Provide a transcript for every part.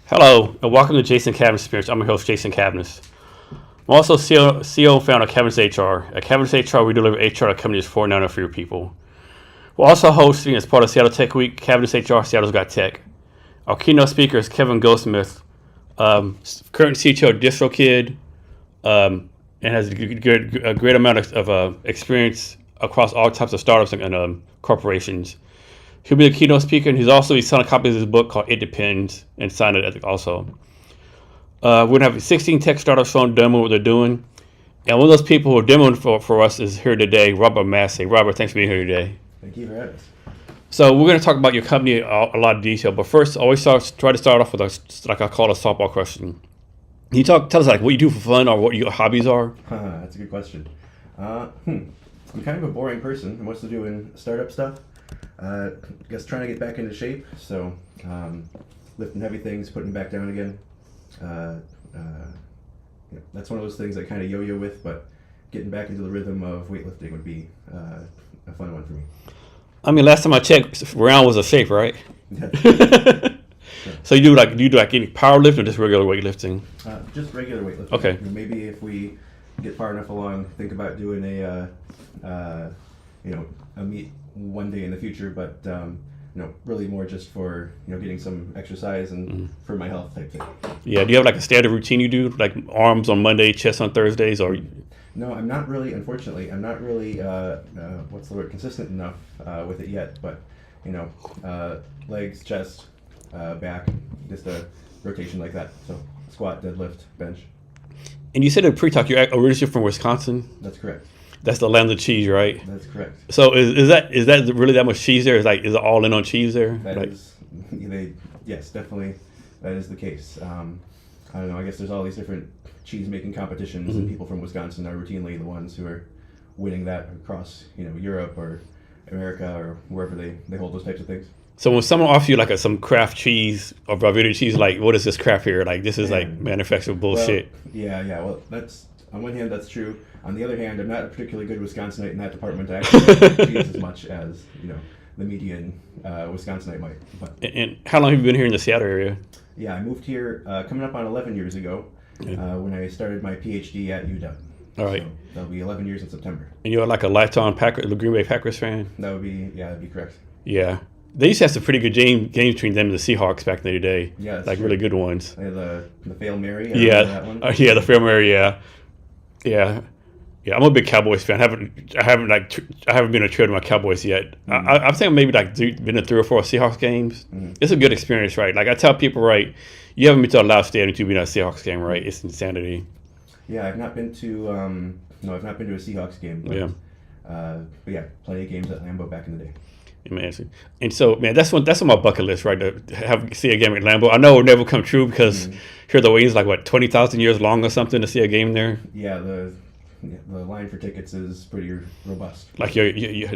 Hello, and welcome to Jason Cavness Experience. I'm your host, Jason Cavness. I'm also CEO and founder of Cavness HR. At Cavness HR, we deliver HR to companies for none for your people. We're also hosting, as part of Seattle Tech Week, Cavness HR, Seattle's Got Tech. Our keynote speaker is Kevin Goldsmith, current CTO of DistroKid, and has a great amount of experience across all types of startups and corporations. He'll be the keynote speaker, and he's selling copies of his book called It Depends, and signed it also. We're going to have 16 tech startups showing demo what they're doing. And one of those people who are demoing for us is here today, Robert Masse. Robert, thanks for being here today. Thank you for having us. So we're going to talk about your company in a lot of detail, but first, always try to start off with like I call a softball question. Can you tell us like what you do for fun or what your hobbies are? That's a good question. I'm kind of a boring person. I'm mostly doing startup stuff. I guess trying to get back into shape, so lifting heavy things, putting them back down again. That's one of those things I kind of yo-yo with, but getting back into the rhythm of weightlifting would be a fun one for me. I mean, last time I checked, round was a shape, right? So you do like any powerlifting or just regular weightlifting? Just regular weightlifting. Okay. Maybe if we get far enough along, think about doing a meet one day in the future, but really more just for getting some exercise and for my health type thing. Yeah. Do you have like a standard routine you do, like arms on Monday, chest on Thursdays, or? No, I'm not really. Unfortunately, I'm not really. Consistent enough with it yet. But legs, chest, back, just a rotation like that. So squat, deadlift, bench. And you said in pre-talk you're originally from Wisconsin. That's correct. That's the land of cheese, right? That's correct. So is that really that much cheese there? Is it all in on cheese there? Yes, definitely, that is the case. I don't know. I guess there's all these different cheese making competitions, and people from Wisconsin are routinely the ones who are winning that across Europe or America or wherever they hold those types of things. So when someone offers you like some craft cheese or Bavaria cheese, like what is this crap here? Like this is like manufactured bullshit. Well, yeah. Well, that's on one hand that's true. On the other hand, I'm not a particularly good Wisconsinite in that department. I actually like cheese as much as the median Wisconsinite might. But, and how long have you been here in the Seattle area? Yeah, I moved here coming up on 11 years ago when I started my PhD at UW. All right. So that'll be 11 years in September. And you're like a lifetime Green Bay Packers fan? That'd be correct. Yeah. They used to have some pretty good games between them and the Seahawks back in the day. Yeah, like true. Really good ones. The Fail Mary. Yeah. That one. The Fail Mary. Yeah. I'm a big Cowboys fan. I haven't been a trade with my Cowboys yet. Mm-hmm. I think maybe been to 3 or 4 Seahawks games. Mm-hmm. It's a good experience, right? Like I tell people, right, you haven't been to a loud stadium to be in a Seahawks game, right? It's insanity. Yeah, I've not been to a Seahawks game. But yeah, plenty of games at Lambeau back in the day. Amazing. And so, man, that's on my bucket list, right? To see a game at Lambeau. I know it will never come true because here the wait is like 20,000 years long or something to see a game there. Yeah, the line for tickets is pretty robust. Like yeah. If you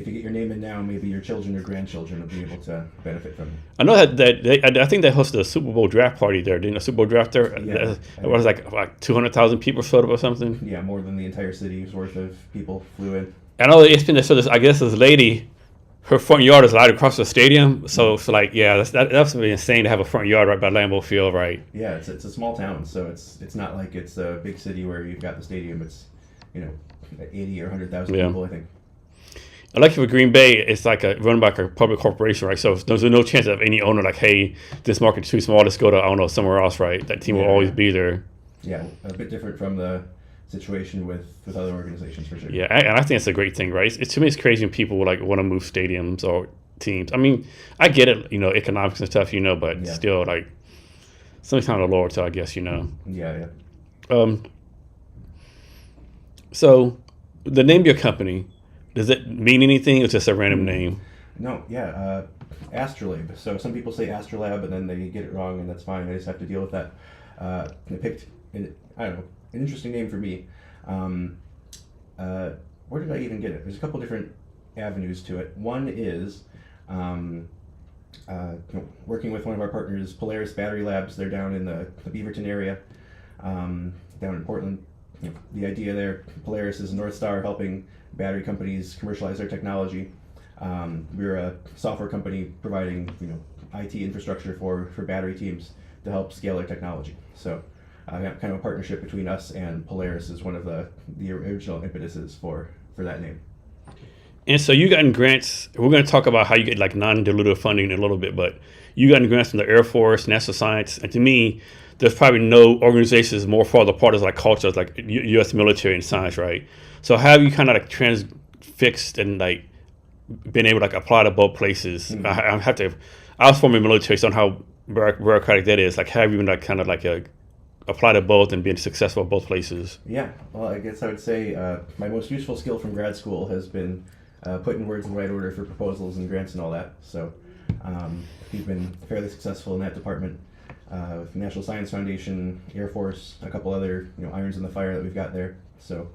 get your name in now, maybe your children or grandchildren will be able to benefit from it. I know I think they hosted a Super Bowl draft party there. Didn't a Super Bowl draft there? Yeah. It was like 200,000 people showed up or something. Yeah, more than the entire city's worth of people flew in. I know it's been so. I guess this lady, her front yard is right across the stadium. So like, yeah, that's really insane to have a front yard right by Lambeau Field, right? Yeah, it's a small town, so it's not like it's a big city where you've got the stadium. It's 80 or 100,000 people, I think. I like for Green Bay, it's like run by a public corporation, right? So there's no chance of any owner like, hey, this market's too small, let's go to somewhere else, right? That team will always be there. Yeah, a bit different from the situation with other organizations for sure. Yeah, and I think it's a great thing, right? To me, it's crazy when people want to move stadiums or teams. I mean, I get it, economics and stuff, but still, like, something's kind of lower to, I guess, Yeah. So, the name of your company, does it mean anything or just a random name? No, Astrolabe. So some people say Astrolabe and then they get it wrong, and that's fine. I just have to deal with that. I picked, an interesting name for me. Where did I even get it? There's a couple different avenues to it. One is working with one of our partners, Polaris Battery Labs. They're down in the Beaverton area, down in Portland. The idea there, Polaris is a North Star helping battery companies commercialize their technology. We're a software company providing IT infrastructure for battery teams to help scale their technology. So kind of a partnership between us and Polaris is one of the original impetuses for that name. And so you gotten grants. We're going to talk about how you get like non-dilutive funding in a little bit, but you gotten grants from the Air Force, NASA Science, and to me, there's probably no organizations more farther apart as like cultures like U.S. military and science, right? So how have you kind of like transfixed and like been able to like apply to both places? Mm-hmm. I was former military, so I know how bureaucratic that is. Like, how have you been like kind of like apply to both and being successful at both places? Yeah, well, I guess I would say my most useful skill from grad school has been putting words in the right order for proposals and grants and all that. So we've been fairly successful in that department. With National Science Foundation, Air Force, a couple other irons in the fire that we've got there. So,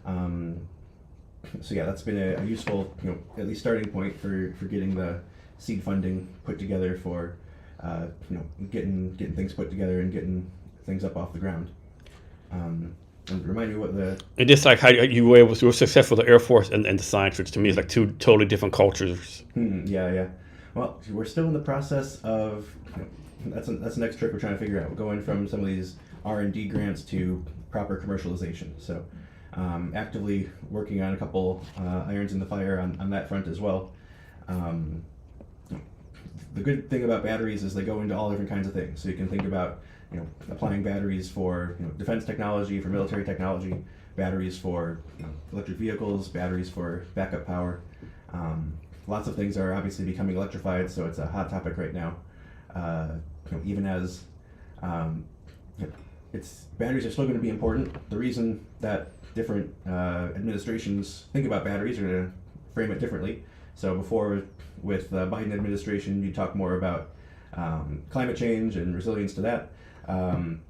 so yeah, that's been a useful at least starting point for getting the seed funding put together for getting things put together and getting things up off the ground. And remind me what the... And just like how you were successful with the Air Force and the science, which to me is like two totally different cultures. Yeah. Well, we're still in the process of... that's the next trick we're trying to figure out. We're going from some of these R&D grants to proper commercialization. So actively working on a couple irons in the fire on that front as well. The good thing about batteries is they go into all different kinds of things. So you can think about applying batteries for defense technology, for military technology, batteries for electric vehicles, batteries for backup power. Lots of things are obviously becoming electrified, so it's a hot topic right now. Even as batteries are still going to be important. The reason that different administrations think about batteries are going to frame it differently. So before, with the Biden administration, you talk more about climate change and resilience to that.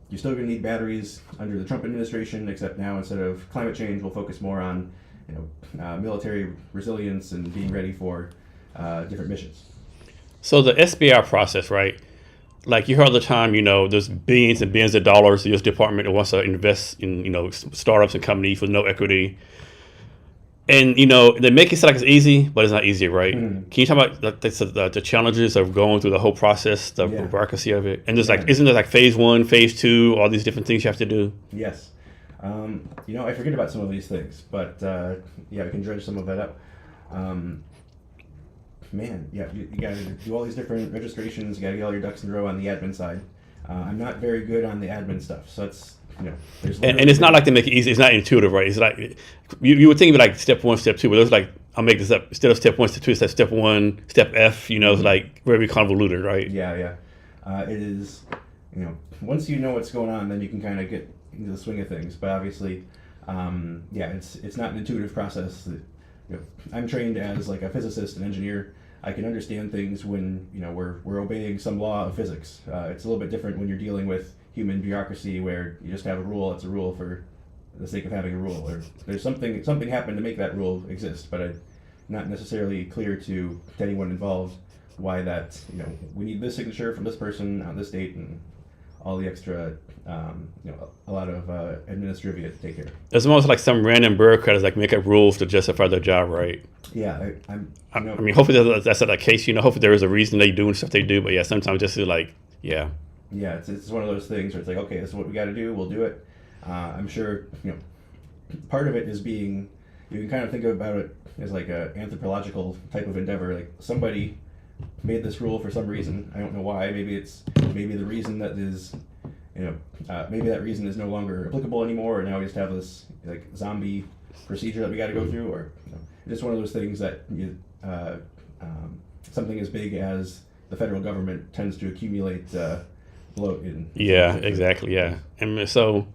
You're still going to need batteries under the Trump administration, except now instead of climate change, we'll focus more on military resilience and being ready for different missions. So the SBR process, right? Like you hear all the time, there's billions and billions of dollars the U.S. Department that wants to invest in, startups and companies with no equity. And, they make it sound like it's easy, but it's not easy, right? Mm-hmm. Can you talk about the challenges of going through the whole process, the bureaucracy of it? And there's isn't there like phase 1, phase 2, all these different things you have to do? Yes. I forget about some of these things, but we can dredge some of that up. You got to do all these different registrations. You got to get all your ducks in a row on the admin side. I'm not very good on the admin stuff, so it's there's and it's not like they make it easy. It's not intuitive, right? It's like you would think of it like step 1, step 2, but there's like I'll make this up instead of step 1, step 2, it's step 1, step F. It's like very convoluted, right? Yeah. It is. Once you know what's going on, then you can kind of get into the swing of things. But obviously, it's not an intuitive process. I'm trained as like a physicist and engineer. I can understand things when we're obeying some law of physics. It's a little bit different when you're dealing with human bureaucracy, where you just have a rule. It's a rule for the sake of having a rule, or there's something happened to make that rule exist, but it's not necessarily clear to anyone involved why that we need this signature from this person on this date and all the extra a lot of administrivia to take care of. It's almost like some random bureaucrats like make up rules to justify their job, right? Yeah, I mean, hopefully that's not the case. Hopefully there is a reason they do and stuff they do. But sometimes just like, yeah, it's one of those things where it's like, okay, this is what we got to do. We'll do it. I'm sure part of it is you can kind of think about it as like a anthropological type of endeavor. Like somebody made this rule for some reason. I don't know why. Maybe the reason that is. Maybe that reason is no longer applicable anymore, and now we just have this like zombie procedure that we got to go through, or it's just one of those things that something as big as the federal government tends to accumulate bloat in. Yeah, exactly. Yeah, and so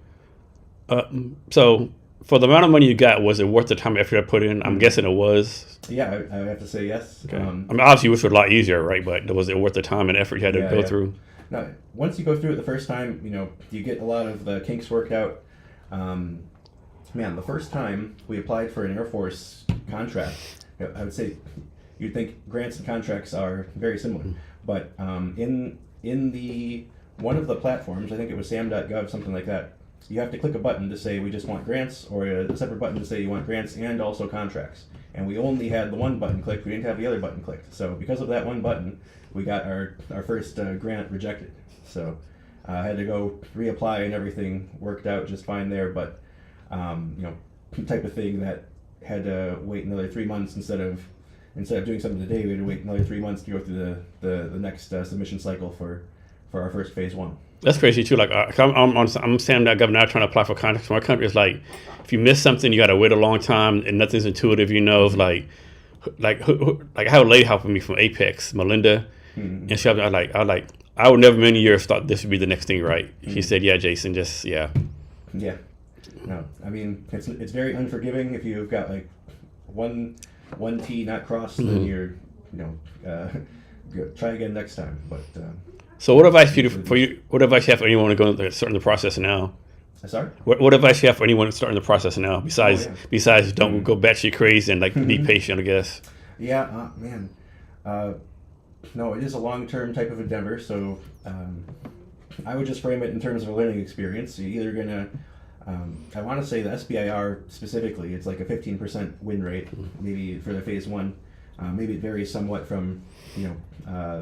for the amount of money you got, was it worth the time and effort I put in? I'm guessing it was. Yeah, I have to say yes. Okay. I mean, obviously, it was a lot easier, right? But was it worth the time and effort you had to go through? Now, once you go through it the first time, you get a lot of the kinks worked out. The first time we applied for an Air Force contract, I would say you'd think grants and contracts are very similar, but in the one of the platforms, I think it was sam.gov, something like that, you have to click a button to say we just want grants, or a separate button to say you want grants and also contracts. And we only had the one button clicked, we didn't have the other button clicked. So because of that one button, we got our first grant rejected. So I had to go reapply, and everything worked out just fine there. But type of thing that had to wait another 3 months instead of doing something today. We had to wait another 3 months to go through the next submission cycle for our first phase 1. That's crazy too. Like I'm saying that governor trying to apply for contracts from our country. It's like if you miss something, you got to wait a long time, and nothing's intuitive. It's like I had a lady helping me from Apex, Melinda, and she was like, I would never in a million years thought this would be the next thing, right? She said, yeah, Jason, just yeah. Yeah. No, I mean it's very unforgiving if you've got like one T not crossed, then you're try again next time. But so what advice what advice you have for anyone to go starting the process now? Sorry? What advice you have for anyone starting the process now? Besides don't go batshit crazy and like be patient, I guess. Yeah, man. No, it is a long-term type of endeavor. So I would just frame it in terms of a learning experience. You're either gonna I want to say the SBIR specifically, it's like a 15% win rate, maybe for the phase 1. Maybe it varies somewhat from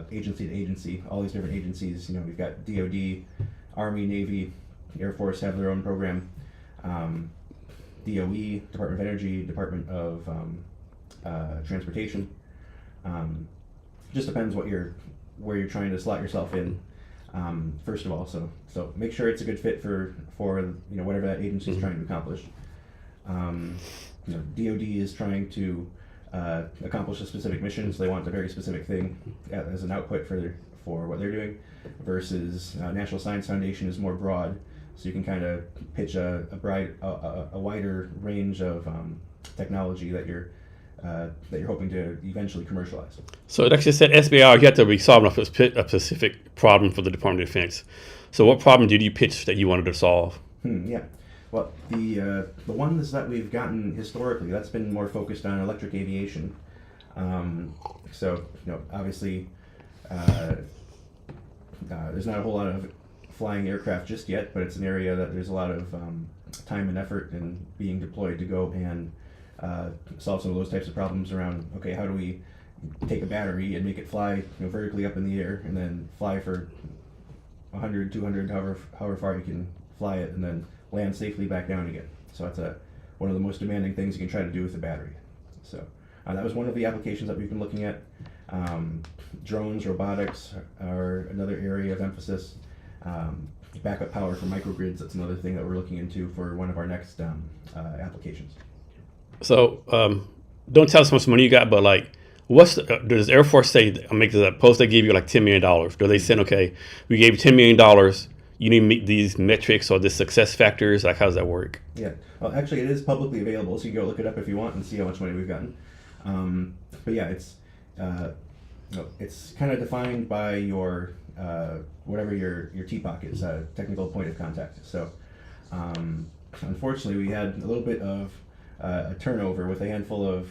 agency to agency. All these different agencies, we've got DoD, Army, Navy, Air Force have their own program. DOE, Department of Energy, Department of Transportation. Just depends where you're trying to slot yourself in. First of all, so make sure it's a good fit for whatever that agency is trying to accomplish. DoD is trying to accomplish a specific mission, so they want a very specific thing as an output for what they're doing, versus National Science Foundation is more broad, so you can kind of pitch a wider range of technology that you're hoping to eventually commercialize. So like you said, SBR, you have to be solving a specific problem for the Department of Defense. So what problem did you pitch that you wanted to solve? Yeah. Well, the ones that we've gotten historically, that's been more focused on electric aviation. So obviously, there's not a whole lot of flying aircraft just yet, but it's an area that there's a lot of time and effort in being deployed to go and solve some of those types of problems around, okay, how do we take a battery and make it fly vertically up in the air and then fly for 100, 200, however far you can fly it, and then land safely back down again. So that's one of the most demanding things you can try to do with a battery. So that was one of the applications that we've been looking at. Drones, robotics are another area of emphasis. Backup power for microgrids, that's another thing that we're looking into for one of our next applications. So don't tell us how much money you got, but like, does Air Force say, suppose they give you like $10 million? Do they say, okay, we gave you $10 million, you need to meet these metrics or the success factors? Like, how does that work? Yeah, well, actually, it is publicly available, so you can go look it up if you want and see how much money we've gotten. But yeah, it's kind of defined by your whatever your TPOC is, technical point of contact. So unfortunately, we had a little bit of a turnover with a handful of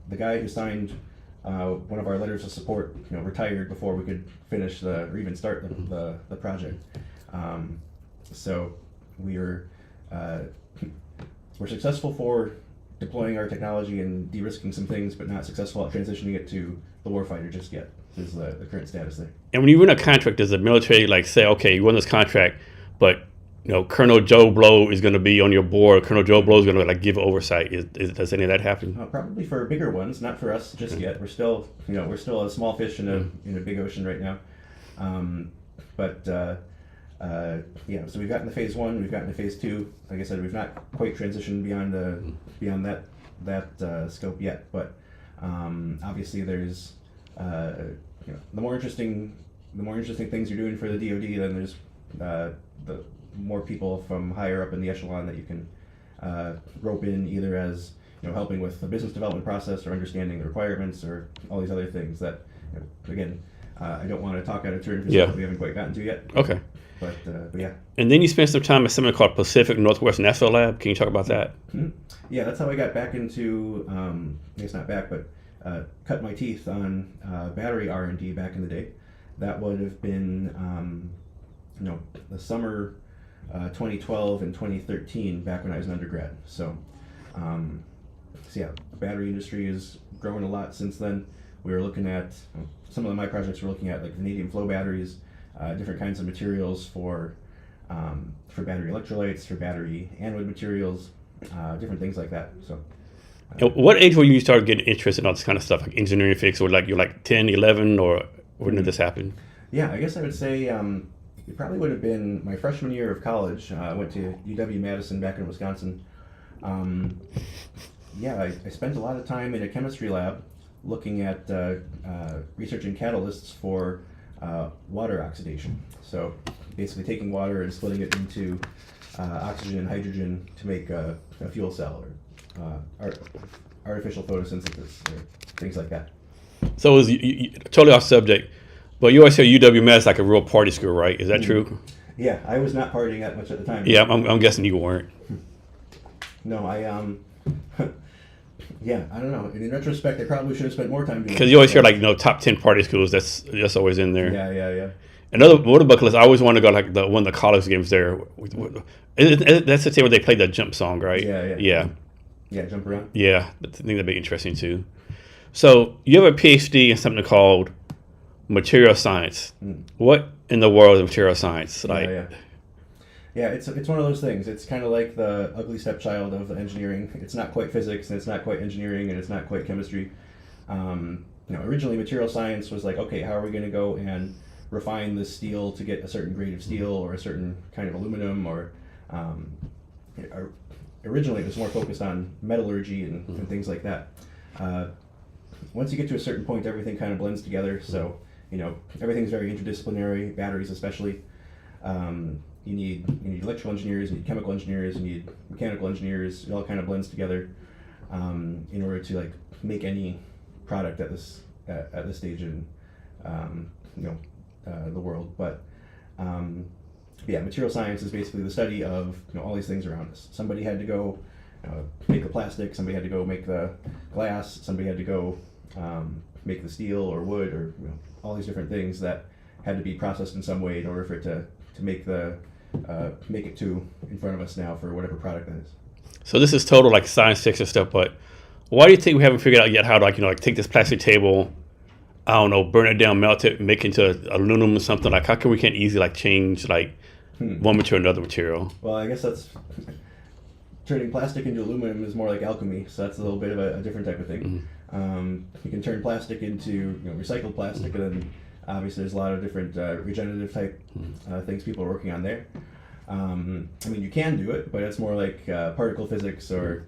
the guy who signed one of our letters of support, retired before we could finish or even start the project. So we're successful for deploying our technology and de-risking some things, but not successful at transitioning it to the warfighter just yet. Is the current status there. And when you win a contract, does the military say, okay, you won this contract, but Colonel Joe Blow is going to be on your board. Colonel Joe Blow is going to give oversight. Does any of that happen? Probably for bigger ones, not for us just yet. We're still, a small fish in a big ocean right now. So we've gotten to phase 1, we've gotten to phase 2. Like I said, we've not quite transitioned beyond that scope yet. But obviously, there's the more interesting things you're doing for the DoD, then there's the more people from higher up in the echelon that you can rope in, either as helping with the business development process or understanding the requirements or all these other things that again I don't want to talk out of turn for stuff that we haven't quite gotten to yet. Okay. But yeah. And then you spent some time at something called Pacific Northwest Astrolabe. Can you talk about that? Mm-hmm. Yeah, that's how I got back into I guess not back, but cut my teeth on battery R&D back in the day. That would have been the summer 2012 and 2013, back when I was an undergrad. So yeah, the battery industry has grown a lot since then. we were looking at some of my projects were looking at like vanadium flow batteries, different kinds of materials for battery electrolytes, for battery anode materials, different things like that. So. And what age will you start getting interested in all this kind of stuff, like engineering physics, or like you're like 10, 11, or when did this happen? Yeah, I guess I would say it probably would have been my freshman year of college. I went to UW-Madison back in Wisconsin. I spent a lot of time in a chemistry lab looking at researching catalysts for water oxidation. So basically taking water and splitting it into oxygen and hydrogen to make a fuel cell or artificial photosynthesis or things like that. So it was totally off subject, but you always hear UW-Med is like a real party school, right? Is that true? Yeah, I was not partying that much at the time. Yeah, I'm guessing you weren't. No, I yeah, I don't know. In retrospect, I probably should have spent more time doing it. Because you always hear like top 10 party schools. That's always in there. Yeah. Another bucket list. I always want to go like one of the college games there. That's the team where they play the jump song, right? Yeah, jump around. Yeah, I think that'd be interesting too. So you have a PhD in something called material science. What in the world is material science? Yeah, it's one of those things. It's kind of like the ugly stepchild of engineering. It's not quite physics, and it's not quite engineering, and it's not quite chemistry. Originally material science was like, okay, how are we going to go and refine this steel to get a certain grade of steel or a certain kind of aluminum, or originally it was more focused on metallurgy and things like that. Once you get to a certain point, everything kind of blends together. So, everything's very interdisciplinary, batteries especially. You need electrical engineers, you need chemical engineers, you need mechanical engineers. It all kind of blends together in order to like make any product at this stage in the world. But material science is basically the study of all these things around us. Somebody had to go make the plastic. Somebody had to go make the glass. Somebody had to go make the steel or wood or all these different things that had to be processed in some way in order for it to make it to in front of us now for whatever product that is. So this is total like science fiction stuff, but why do you think we haven't figured out yet how to take this plastic table, I don't know, burn it down, melt it, make it into aluminum or something? Like how come we can't easily change one material to another material? Well, I guess that's turning plastic into aluminum is more like alchemy, so that's a little bit of a different type of thing. You can turn plastic into recycled plastic, and then obviously there's a lot of different regenerative type things people are working on there. You can do it, but it's more like particle physics, or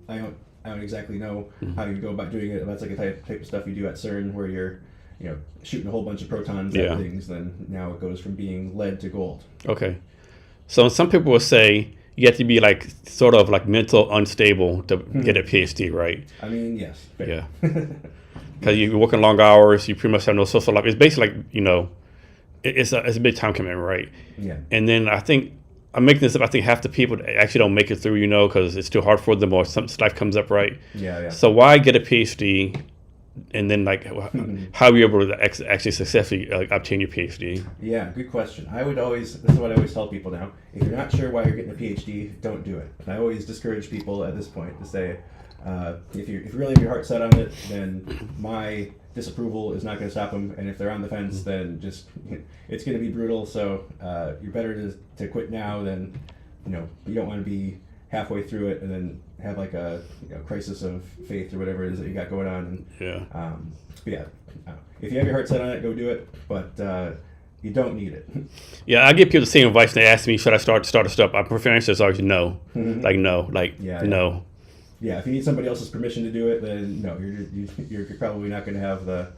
I don't exactly know how you go about doing it. That's like a type of stuff you do at CERN, where you're shooting a whole bunch of protons at things. Then now it goes from being lead to gold. Okay, so some people will say you have to be like sort of like mental unstable to get a PhD, right? Yes. Fair. Yeah. Because you're working long hours, you pretty much have no social life. It's basically like, it's a big time commitment, right? Yeah. And then I'm making this up, I think half the people actually don't make it through, because it's too hard for them or some life comes up, right? Yeah. So why get a PhD and then how are you able to actually successfully obtain your PhD? Yeah, good question. this is what I always tell people now. If you're not sure why you're getting a PhD, don't do it. And I always discourage people at this point to say, if you really have your heart set on it, then my disapproval is not going to stop them. And if they're on the fence, then it's going to be brutal. So you're better to quit now than, you don't want to be halfway through it and then have like a crisis of faith or whatever it is that you got going on. And, if you have your heart set on it, go do it. But you don't need it. Yeah, I give people the same advice. They ask me, should I start a stuff? My preferred answer is always no. No. Yeah, if you need somebody else's permission to do it, then no, you're probably not going to have the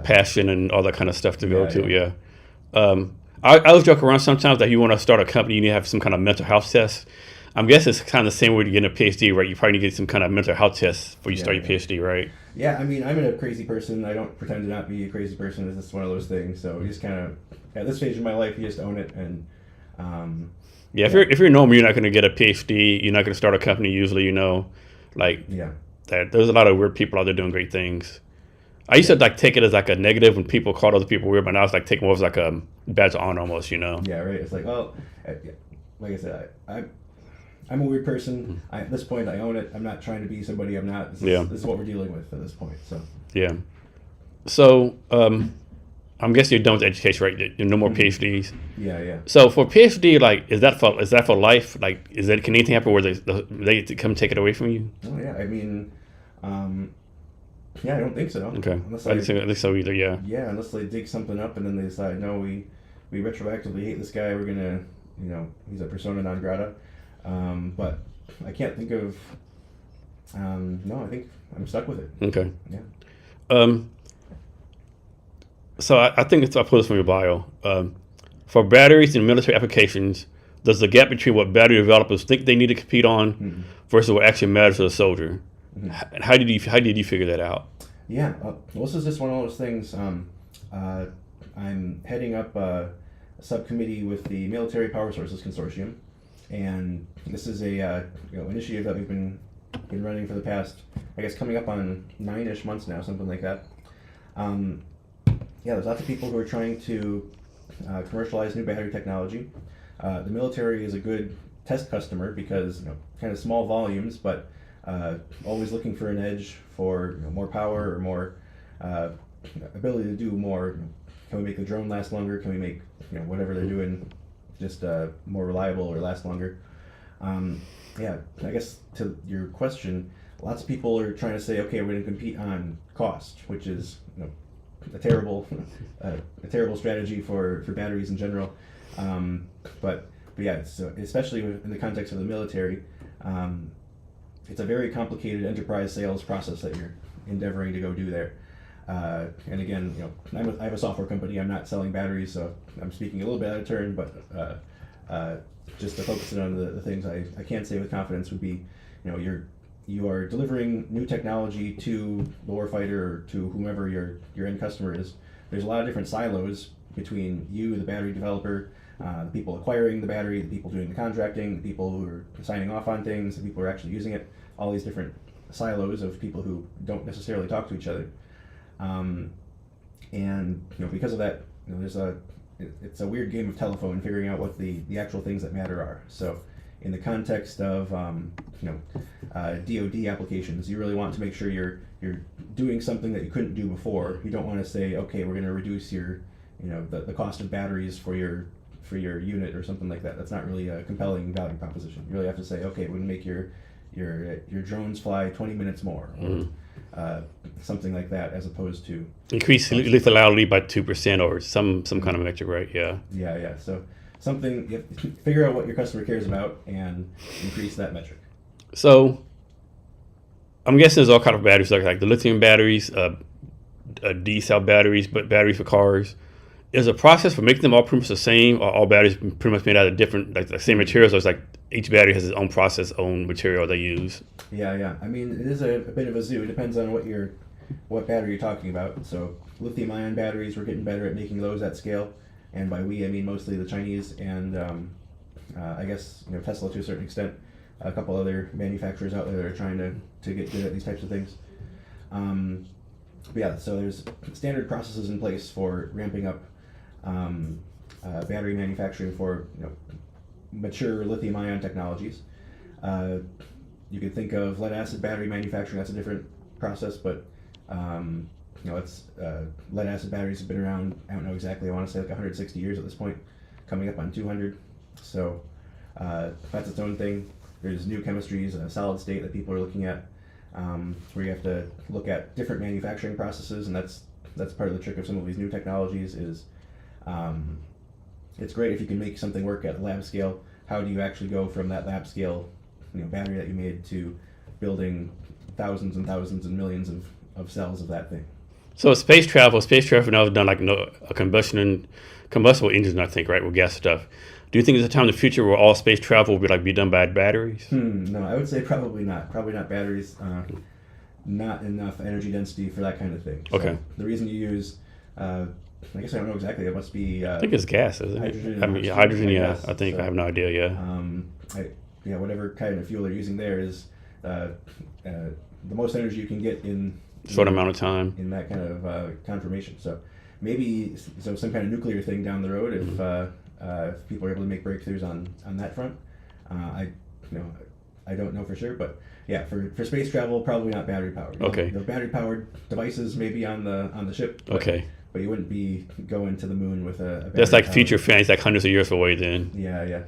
passion and all that kind of stuff to go to. Yeah. I always joke around sometimes that you want to start a company, you need to have some kind of mental health test. I'm guessing it's kind of the same way to get a PhD, right? You probably need to get some kind of mental health test before you start your PhD, right? Yeah, I'm a crazy person. I don't pretend to not be a crazy person. It's just one of those things. So you just kind of, at this stage in my life, you just own it. And if you're normal, you're not going to get a PhD. You're not going to start a company usually, There's a lot of weird people out there doing great things. I used to take it as like a negative when people called other people weird, but now it's like taking more as like a badge of honor almost, Yeah, right. It's like, well, like I said, I'm a weird person. At this point, I own it. I'm not trying to be somebody I'm not. This is what we're dealing with at this point. So yeah. So I'm guessing you're done with education, right? You're no more PhDs. Yeah. So for PhD, like, is that for life? Like, can anything happen where they come take it away from you? Oh yeah. I mean, yeah, I don't think so. Okay. I think so either. Yeah. Yeah, unless they dig something up and then they decide, no, we retroactively hate this guy. We're gonna, he's a persona non grata. But I can't think of. No, I think I'm stuck with it. Okay. Yeah. So I think I pulled this from your bio. For batteries in military applications, there's a gap between what battery developers think they need to compete on versus what actually matters to the soldier. How did you figure that out? Yeah, well, this is just one of those things. I'm heading up a subcommittee with the Military Power Sources Consortium, and this is a initiative that we've been running for the past, I guess, coming up on 9-ish months now, something like that. There's lots of people who are trying to commercialize new battery technology. The military is a good test customer because kind of small volumes, but always looking for an edge for more power or more ability to do more. Can we make the drone last longer? Can we make whatever they're doing just more reliable or last longer? I guess to your question, lots of people are trying to say, okay, we're going to compete on cost, which is a terrible strategy for batteries in general. But yeah, especially in the context of the military, it's a very complicated enterprise sales process that you're endeavoring to go do there. And again, I have a software company. I'm not selling batteries, so I'm speaking a little bit out of turn. But just to focus it on the things I can say with confidence would be, you are delivering new technology to the warfighter or to whomever your end customer is. There's a lot of different silos between you, the battery developer, the people acquiring the battery, the people doing the contracting, the people who are signing off on things, the people who are actually using it. All these different silos of people who don't necessarily talk to each other. And because of that, it's a weird game of telephone figuring out what the actual things that matter are. So in the context of DoD applications, you really want to make sure you're doing something that you couldn't do before. You don't want to say, okay, we're going to reduce your the cost of batteries for your unit or something like that. That's not really a compelling value proposition. You really have to say, okay, we're going to make your drones fly 20 minutes more, or something like that, as opposed to increase lethality by 2% or some kind of metric, right? Yeah. Yeah. So something, you have to figure out what your customer cares about and increase that metric. So I'm guessing there's all kind of batteries, like the lithium batteries, D-cell batteries, but batteries for cars. Is a process for making them all pretty much the same, or all batteries pretty much made out of different, like the same materials, or it's like each battery has its own process, own material they use? Yeah. I mean, it is a bit of a zoo. It depends on what battery you're talking about. So lithium-ion batteries, we're getting better at making those at scale, and by we I mean mostly the Chinese and I guess Tesla to a certain extent. A couple other manufacturers out there that are trying to get good at these types of things. But yeah, so there's standard processes in place for ramping up battery manufacturing for mature lithium-ion technologies. You could think of lead-acid battery manufacturing. That's a different process, but it's lead-acid batteries have been around. I don't know exactly. I want to say like 160 years at this point, coming up on 200. So that's its own thing. There's new chemistries, solid state that people are looking at, where you have to look at different manufacturing processes, and that's part of the trick of some of these new technologies. Is it's great if you can make something work at lab scale. How do you actually go from that lab scale battery that you made to building thousands and thousands and millions of cells of that thing? So space travel now is done like combustible engines, I think, right, with gas stuff. Do you think there's a time in the future where all space travel will be done by batteries? No, I would say probably not. Probably not batteries. Not enough energy density for that kind of thing. So okay. The reason you use, I guess I don't know exactly. It must be. I think it's gas, isn't it? Hydrogen. Hydrogen. Yeah, Gas. I think. So, I have no idea. Yeah. Whatever kind of fuel they're using there is the most energy you can get in short amount of time in that kind of conformation. So maybe some kind of nuclear thing down the road if people are able to make breakthroughs on that front. I I don't know for sure, but yeah, for space travel, probably not battery powered. Okay. The battery powered devices maybe on the ship. Okay. But you wouldn't be going to the moon with a That's like battery-powered- future fantasy, like hundreds of years away then. Yeah.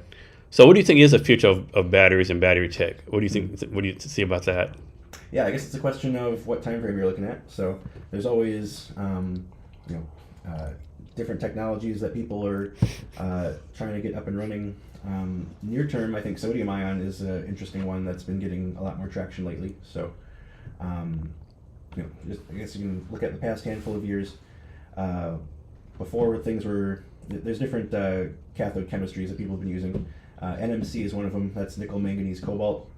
So what do you think is the future of batteries and battery tech? What do you think? What do you see about that? Yeah, I guess it's a question of what time frame you're looking at. So there's always, different technologies that people are trying to get up and running. Near term, I think sodium ion is an interesting one that's been getting a lot more traction lately. So, I guess you can look at the past handful of years. Before things were, there's different cathode chemistries that people have been using. NMC is one of them. That's nickel, manganese, cobalt.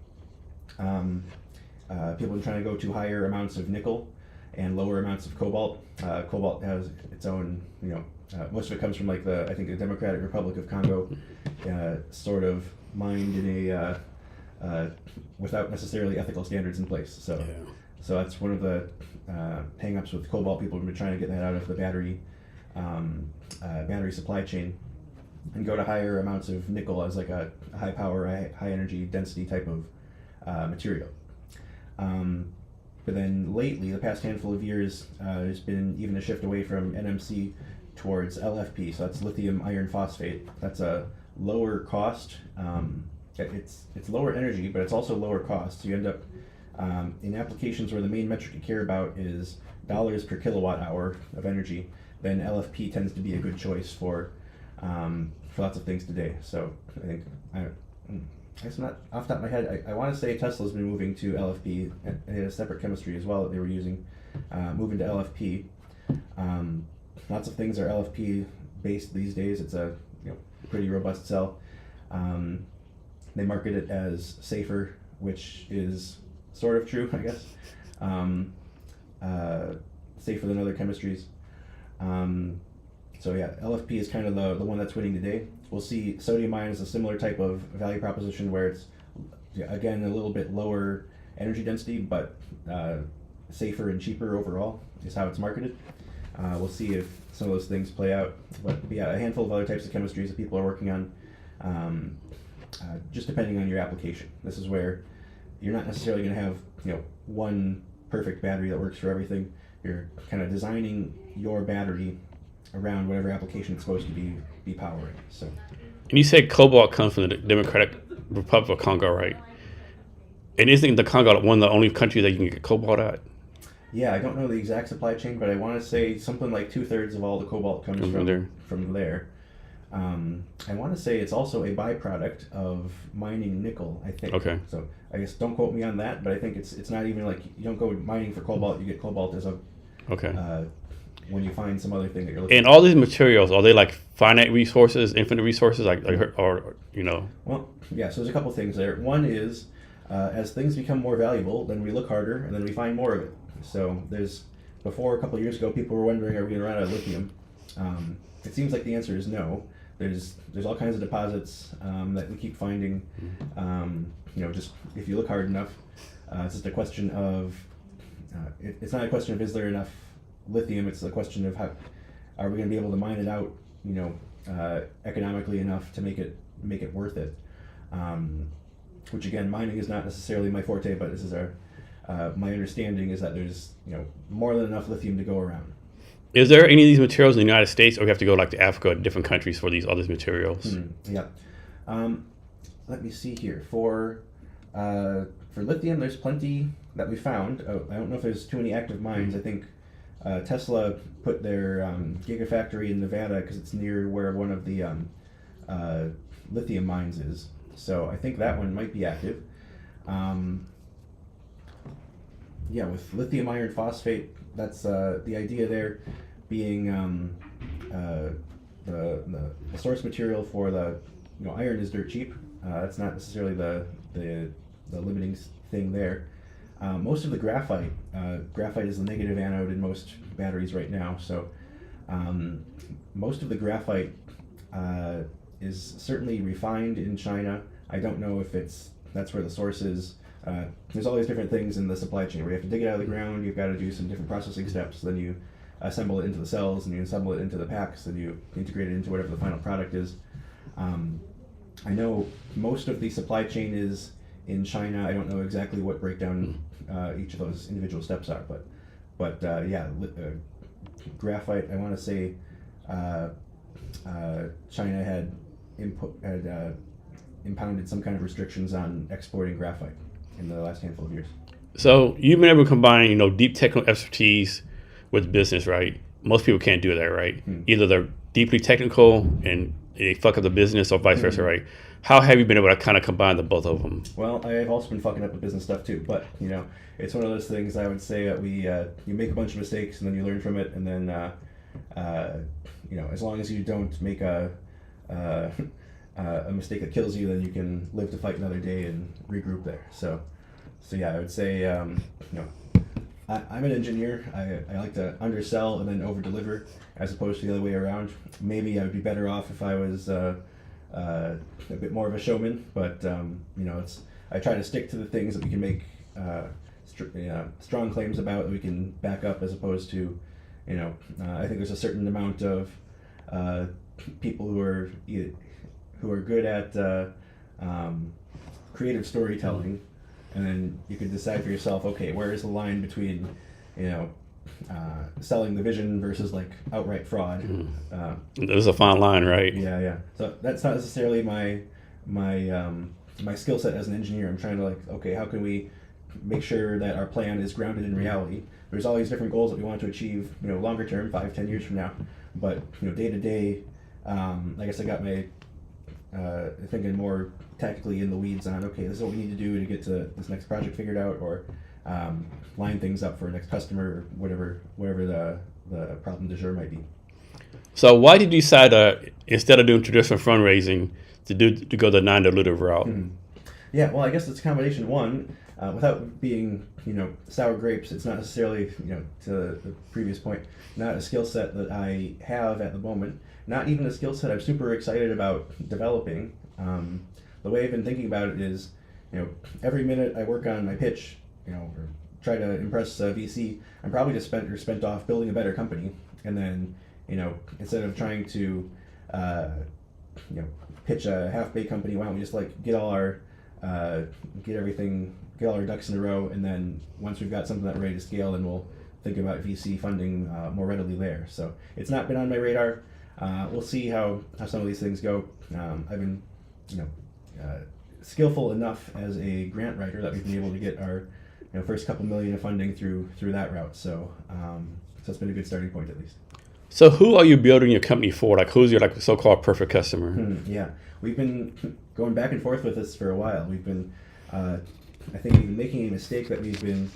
People have been trying to go to higher amounts of nickel and lower amounts of cobalt. Cobalt has its own, most of it comes from like I think the Democratic Republic of Congo, sort of mined in a without necessarily ethical standards in place. So that's one of the hang-ups with cobalt. People have been trying to get that out of the battery supply chain and go to higher amounts of nickel as like a high power, high energy density type of material. But then lately, the past handful of years, there's been even a shift away from NMC towards LFP. So that's lithium iron phosphate. That's a lower cost. It's lower energy, but it's also lower cost. So you end up in applications where the main metric you care about is dollars per kilowatt hour of energy. Then LFP tends to be a good choice for lots of things today. So I think I guess not off the top of my head. I want to say Tesla's been moving to LFP. And they had a separate chemistry as well that they were using, moving to LFP. Lots of things are LFP based these days. It's a pretty robust cell. They market it as safer, which is sort of true, I guess. Safer than other chemistries. So yeah, LFP is kind of the one that's winning today. We'll see sodium ion is a similar type of value proposition where it's, again, a little bit lower energy density, but safer and cheaper overall is how it's marketed. We'll see if some of those things play out. But yeah, a handful of other types of chemistries that people are working on, just depending on your application. This is where you're not necessarily going to have one perfect battery that works for everything. You're kind of designing your battery around whatever application it's supposed to be powering. So, and you said cobalt comes from the Democratic Republic of Congo, right? And isn't the Congo one of the only countries that you can get cobalt at? Yeah, I don't know the exact supply chain, but I want to say something like 2/3 of all the cobalt comes from there. I want to say it's also a byproduct of mining nickel, I think. Okay. So I guess don't quote me on that, but I think it's not even like you don't go mining for cobalt, you get cobalt as a when you find some other thing that you're looking and for. all these materials, are they like finite resources, infinite resources, or Well, yeah, so there's a couple things there. One is, as things become more valuable, then we look harder and then we find more of it. So before a couple of years ago, people were wondering, are we going to run out of lithium? It seems like the answer is no. There's all kinds of deposits that we keep finding. Just if you look hard enough, it's just a question of, it's not a question of is there enough lithium, it's a question of how are we going to be able to mine it out, economically enough to make it worth it. Which again, mining is not necessarily my forte, but this is my understanding is that there's more than enough lithium to go around. Is there any of these materials in the United States, or we have to go like to Africa, different countries for these other materials? Yeah. Let me see here. For lithium, there's plenty that we found. I don't know if there's too many active mines. I think Tesla put their gigafactory in Nevada because it's near where one of the lithium mines is. So I think that one might be active. Yeah, with lithium iron phosphate, that's the idea there being the source material for the iron is dirt cheap. That's not necessarily the limiting thing there. Most of the graphite is the negative anode in most batteries right now. So most of the graphite is certainly refined in China. I don't know if that's where the source is. There's all these different things in the supply chain where you have to dig it out of the ground, you've got to do some different processing steps, then you assemble it into the cells, and you assemble it into the packs, and you integrate it into whatever the final product is. I know most of the supply chain is in China. I don't know exactly what breakdown each of those individual steps are, but graphite. I want to say China had impounded some kind of restrictions on exporting graphite in the last handful of years. So you've been able to combine, deep technical expertise with business, right? Most people can't do that, right? Either they're deeply technical and they fuck up the business, or vice versa, right? How have you been able to kind of combine the both of them? Well, I've also been fucking up the business stuff too, but it's one of those things. I would say that you make a bunch of mistakes and then you learn from it, and then as long as you don't make a mistake that kills you, then you can live to fight another day and regroup there. So yeah, I would say I'm an engineer. I like to undersell and then over-deliver, as opposed to the other way around. Maybe I would be better off if I was a bit more of a showman, but I try to stick to the things that we can make strong claims about, that we can back up, as opposed to, I think there's a certain amount of people who are good at creative storytelling. And then you can decide for yourself, okay, where is the line between, selling the vision versus like outright fraud. There's a fine line, right? Yeah. So that's not necessarily my skill set as an engineer. I'm trying to okay, how can we make sure that our plan is grounded in reality? There's all these different goals that we want to achieve, longer term, 5-10 years from now. But day to day, I guess I got my thinking more tactically in the weeds on, okay, this is what we need to do to get to this next project figured out, or line things up for a next customer, or whatever the problem du jour might be. So why did you decide, instead of doing traditional fundraising, to go the non-dilutive route? Yeah, well, I guess it's a combination. One, without being sour grapes, it's not necessarily to the previous point, not a skill set that I have at the moment. Not even a skill set I'm super excited about developing. The way I've been thinking about it is, every minute I work on my pitch, or try to impress VC, I'm probably just spent off building a better company. And then, instead of trying to, pitch a half-baked company, why don't we just get all our ducks in a row, and then once we've got something that's ready to scale, then we'll think about VC funding more readily there. So it's not been on my radar. We'll see how some of these things go. I've been, skillful enough as a grant writer that we've been able to get our first couple million of funding through that route. So it's been a good starting point, at least. So who are you building your company for? Who's your so-called perfect customer? Yeah, we've been going back and forth with this for a while. We've been, I think, we've been making a mistake that we've been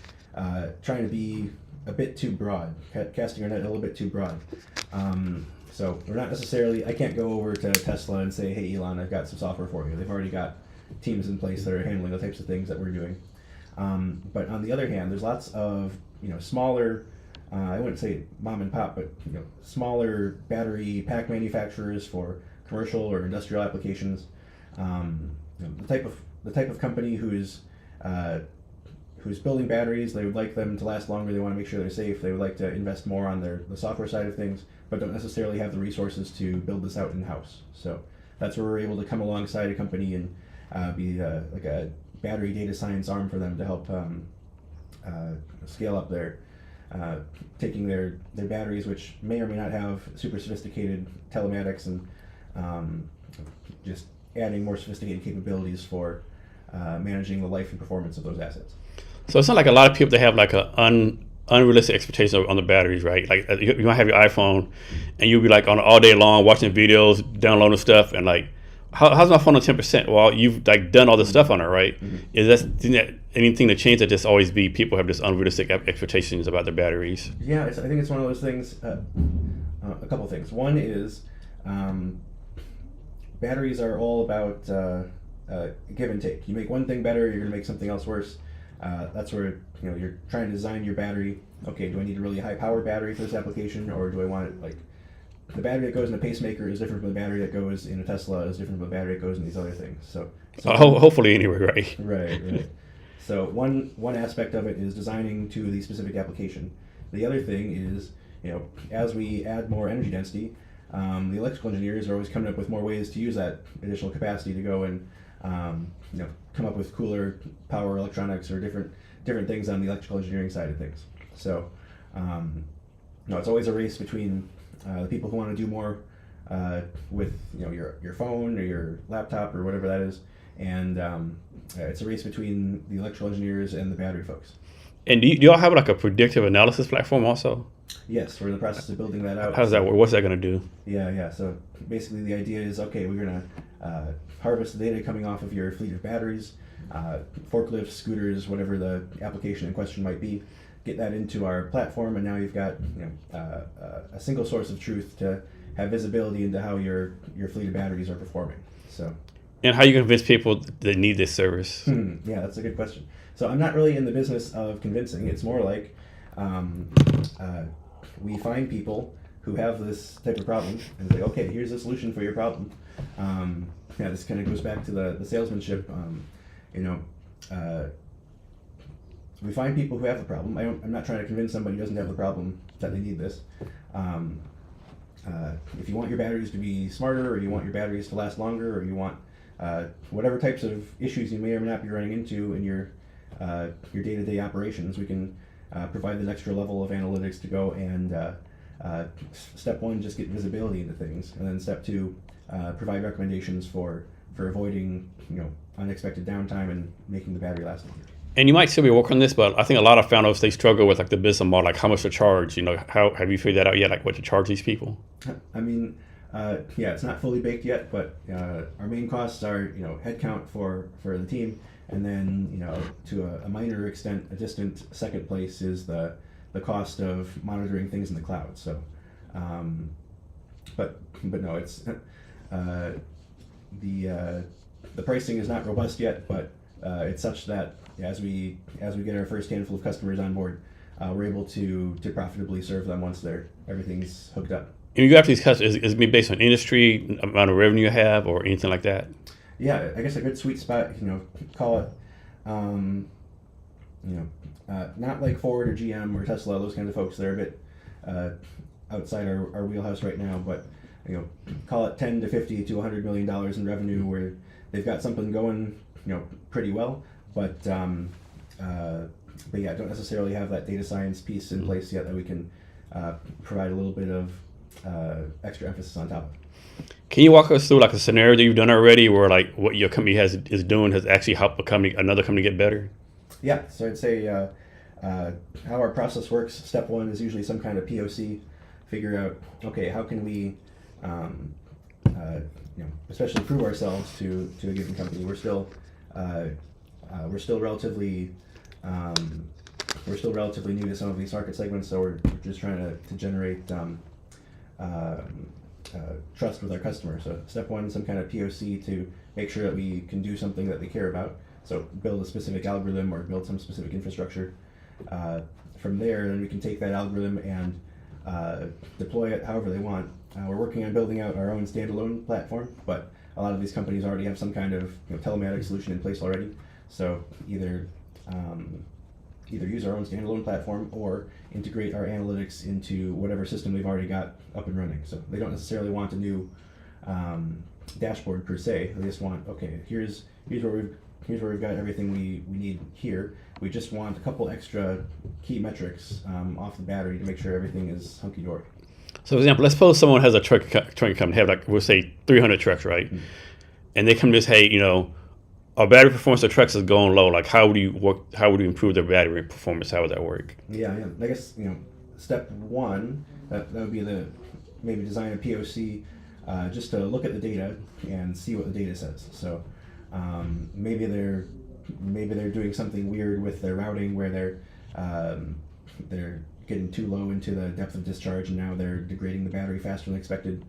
trying to be a bit too broad, casting our net a little bit too broad. So we're not necessarily, I can't go over to Tesla and say, hey, Elon, I've got some software for you. They've already got teams in place that are handling the types of things that we're doing. But on the other hand, there's lots of, smaller, I wouldn't say mom and pop, but, smaller battery pack manufacturers for commercial or industrial applications. The type of company who's building batteries. They would like them to last longer. They want to make sure they're safe. They would like to invest more on the software side of things, but don't necessarily have the resources to build this out in-house. So that's where we're able to come alongside a company and be like a battery data science arm for them to help scale up their taking their batteries, which may or may not have super sophisticated telematics, and just adding more sophisticated capabilities for managing the life and performance of those assets. So it's not like a lot of people that have an unrealistic expectations on the batteries, right? You might have your iPhone and you'll be on all day long watching videos, downloading stuff, and how's my phone on 10%? Well, you've done all this stuff on it, right? Mm-hmm. Is that anything to change, that just always be people have this unrealistic expectations about their batteries? Yeah, I think it's one of those things. A couple things. One is batteries are all about give and take. You make one thing better, you're going to make something else worse. That's where you're trying to design your battery. Okay, do I need a really high power battery for this application, or do I want it the battery that goes in a pacemaker is different from the battery that goes in a Tesla, is different from the battery that goes in these other things. So hopefully anyway, right? Right. So one aspect of it is designing to the specific application. The other thing is, as we add more energy density, the electrical engineers are always coming up with more ways to use that additional capacity to go and come up with cooler power electronics or different things on the electrical engineering side of things. So it's always a race between the people who want to do more with your phone or your laptop or whatever that is, and it's a race between the electrical engineers and the battery folks. And do y'all have like a predictive analysis platform also? Yes, we're in the process of building that out. How does that work? What's that going to do? Yeah. So basically the idea is, okay, we're going to harvest the data coming off of your fleet of batteries, forklifts, scooters, whatever the application in question might be, get that into our platform, and now you've got a single source of truth to have visibility into how your fleet of batteries are performing. So. And how you convince people that need this service? Yeah, that's a good question. So I'm not really in the business of convincing. It's more like we find people who have this type of problem and say, okay, here's a solution for your problem. This kind of goes back to the salesmanship. We find people who have the problem. I'm not trying to convince somebody who doesn't have the problem that they need this. If you want your batteries to be smarter, or you want your batteries to last longer, or you want whatever types of issues you may or may not be running into in your day-to-day operations, we can provide this extra level of analytics to go and step one, just get visibility into things, and then step two, provide recommendations for avoiding unexpected downtime and making the battery last longer. And you might still be working on this, but I think a lot of founders, they struggle with like the business model, like how much to charge. How have you figured that out yet? Like what to charge these people? I mean, it's not fully baked yet, but our main costs are headcount for the team, and then to a minor extent, a distant second place is the cost of monitoring things in the cloud. So, but no, it's the pricing is not robust yet, but it's such that as we get our first handful of customers on board, we're able to profitably serve them once everything's hooked up. And you got these customers, is it based on industry, amount of revenue you have, or anything like that? Yeah, I guess a good sweet spot, call it, not like Ford or GM or Tesla, those kinds of folks. They're a bit outside our wheelhouse right now, but call it 10 to 50 to $100 million in revenue, where they've got something going, pretty well, but yeah, don't necessarily have that data science piece in place yet that we can provide a little bit of extra emphasis on top of. Can you walk us through like a scenario that you've done already, where like what your company is doing has actually helped another company get better? Yeah, so I'd say how our process works. Step one is usually some kind of POC. Figure out, okay, how can we, especially prove ourselves to a given company. We're still relatively new to some of these market segments, so we're just trying to generate trust with our customers. So step one, some kind of POC to make sure that we can do something that they care about. So build a specific algorithm or build some specific infrastructure. From there, then we can take that algorithm and deploy it however they want. We're working on building out our own standalone platform, but a lot of these companies already have some kind of telematic solution in place already. So either use our own standalone platform or integrate our analytics into whatever system they've already got up and running. So they don't necessarily want a new dashboard per se. They just want, okay, here's where we've got everything we need here. We just want a couple extra key metrics off the battery to make sure everything is hunky-dory. So for example, let's suppose someone has a trucking company, have like, we'll say 300 trucks, right? Mm-hmm. And they come to us, hey, our battery performance of trucks is going low. Like, how would you improve their battery performance? How would that work? Yeah. I guess step one, that would be maybe design a POC, just to look at the data and see what the data says. So maybe they're doing something weird with their routing, where they're getting too low into the depth of discharge, and now they're degrading the battery faster than expected.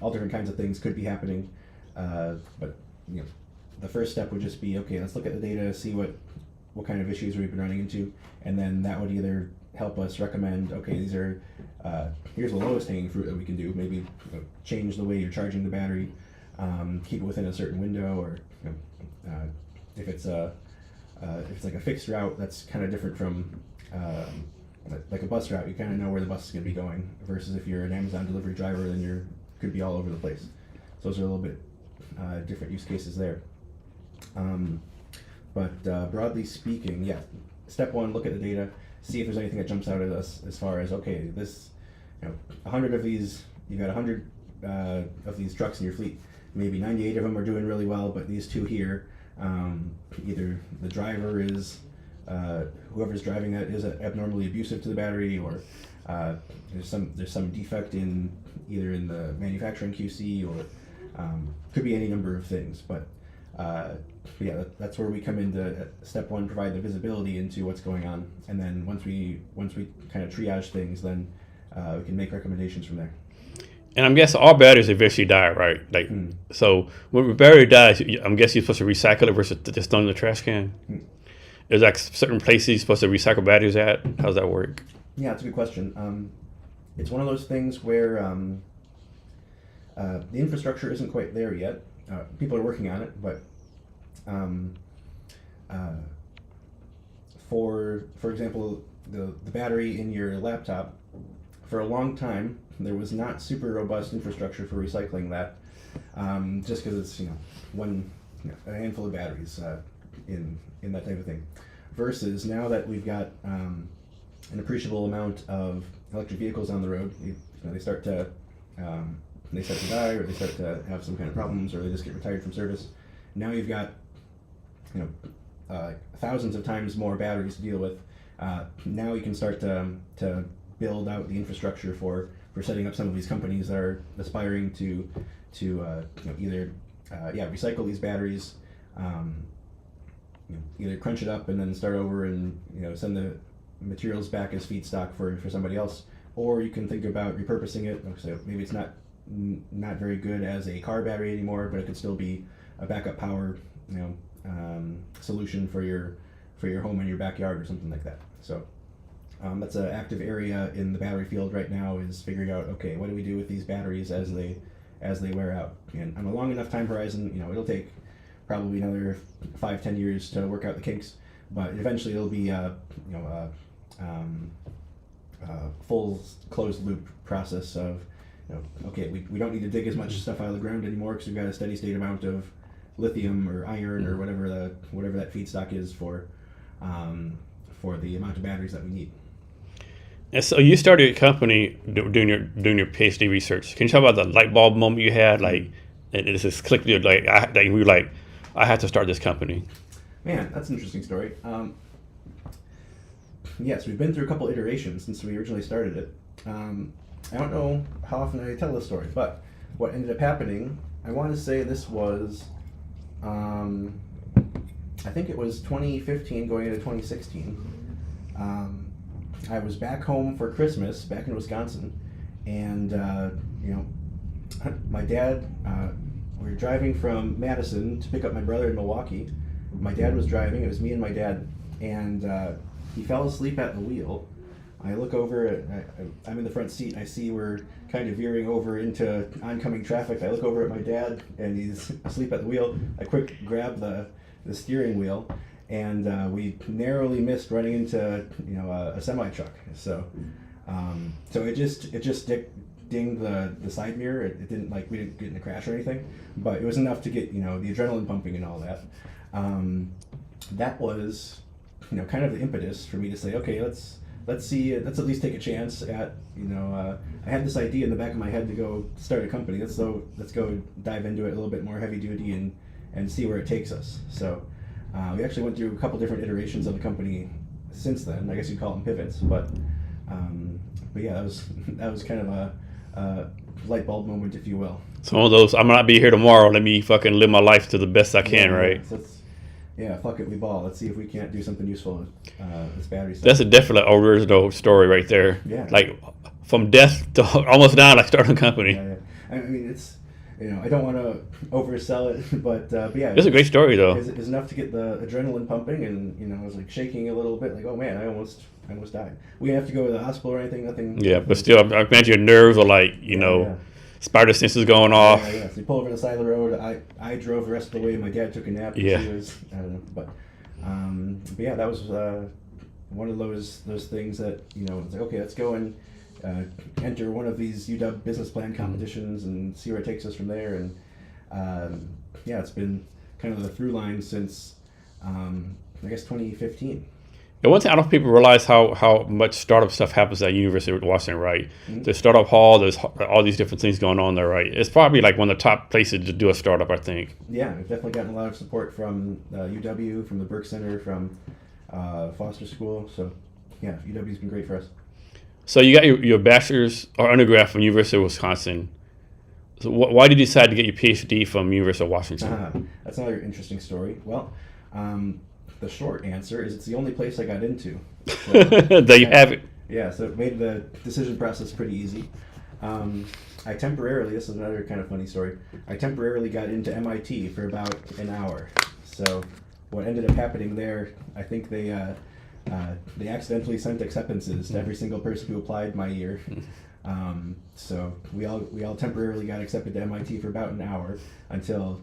All different kinds of things could be happening. But the first step would just be, okay, let's look at the data, see what kind of issues we've been running into, and then that would either help us recommend, okay, here's the lowest hanging fruit that we can do. Maybe change the way you're charging the battery, keep it within a certain window, or if it's like a fixed route, that's kind of different from like a bus route, you kind of know where the bus is going to be going. Versus if you're an Amazon delivery driver, then you're could be all over the place. So those are a little bit different use cases there. But broadly speaking, yeah. Step one: look at the data, see if there's anything that jumps out at us as far as okay, this 100 of these, you got 100 of these trucks in your fleet. Maybe 98 of them are doing really well, but these two here, either the driver is, whoever's driving that is abnormally abusive to the battery, or there's some defect in either in the manufacturing QC, or could be any number of things. But yeah, that's where we come into step one: provide the visibility into what's going on, and then once we kind of triage things, then we can make recommendations from there. And I'm guessing all batteries eventually die, right? Like, so when a battery dies, I'm guessing you're supposed to recycle it versus just throw in the trash can. Is like certain places you're supposed to recycle batteries at? How does that work? Yeah, it's a good question. It's one of those things where the infrastructure isn't quite there yet. People are working on it, but for example, the battery in your laptop, for a long time, there was not super robust infrastructure for recycling that, just because it's a handful of batteries in that type of thing. Versus now that we've got an appreciable amount of electric vehicles on the road, they start to die, or they start to have some kind of problems, or they just get retired from service. Now you've got thousands of times more batteries to deal with. Now you can start to build out the infrastructure for setting up some of these companies that are aspiring to either recycle these batteries, either crunch it up and then start over and send the materials back as feedstock for somebody else, or you can think about repurposing it. So maybe it's not very good as a car battery anymore, but it could still be a backup power solution for your home and your backyard or something like that. So that's an active area in the battery field right now, is figuring out, okay, what do we do with these batteries as they wear out? And on a long enough time horizon, it'll take probably another 5-10 years to work out the kinks, but eventually it'll be a full closed loop process of, okay, we don't need to dig as much stuff out of the ground anymore because we've got a steady state amount of lithium or iron or whatever that feedstock is for the amount of batteries that we need. And so you started a company doing your PhD research. Can you talk about the light bulb moment you had? Like, it just clicked you, I had to start this company. Man, that's an interesting story. Yes, we've been through a couple iterations since we originally started it. I don't know how often I tell this story, but what ended up happening, I want to say this was, I think it was 2015 going into 2016. I was back home for Christmas, back in Wisconsin, and my dad, we were driving from Madison to pick up my brother in Milwaukee. My dad was driving, it was me and my dad, and he fell asleep at the wheel. I look over, I'm in the front seat, I see we're kind of veering over into oncoming traffic. I look over at my dad, and he's asleep at the wheel. I quick grab the steering wheel, and we narrowly missed running into a semi truck. So it just dinged the side mirror. It didn't, we didn't get in a crash or anything, but it was enough to get the adrenaline pumping and all that. That was kind of the impetus for me to say, okay, let's at least take a chance at I had this idea in the back of my head to go start a company. Let's go dive into it a little bit more heavy duty and see where it takes us. So we actually went through a couple different iterations of the company since then. I guess you'd call them pivots, but yeah, that was kind of a light bulb moment, if you will. So one of those, I'm not be here tomorrow. Let me fucking live my life to the best I can, right? Yeah, fuck it, we ball. Let's see if we can't do something useful with this battery stuff. That's a definitely original story right there. Yeah. Like from death to almost down, like starting a company. Yeah. I mean, it's I don't want to oversell it, but yeah. It's a great story though. It's enough to get the adrenaline pumping, and I was shaking a little bit, oh man, I almost died. We didn't have to go to the hospital or anything. Nothing. Yeah, but still, I imagine your nerves are Yeah. spider senses going off. Yeah. So you pull over to the side of the road. I drove the rest of the way. My dad took a nap. Yeah. I don't know, but yeah, that was one of those things that, you know, it's like, okay, let's go and enter one of these UW business plan competitions and see where it takes us from there. And yeah, it's been kind of the through line since I guess 2015. And one thing I don't think people realize how much startup stuff happens at University of Washington, right? The startup hall, there's all these different things going on there, right? It's probably like one of the top places to do a startup, I think. Yeah, we've definitely gotten a lot of support from UW, from the Burke Center, from Foster School. So yeah, UW's been great for us. So you got your bachelor's or undergrad from University of Wisconsin. So why did you decide to get your PhD from University of Washington? That's another interesting story. Well, the short answer is it's the only place I got into. So, there you have it. Yeah, so it made the decision process pretty easy. I temporarily, this is another kind of funny story, I temporarily got into MIT for about an hour. So what ended up happening there, I think they accidentally sent acceptances to every single person who applied my year. So we all temporarily got accepted to MIT for about an hour until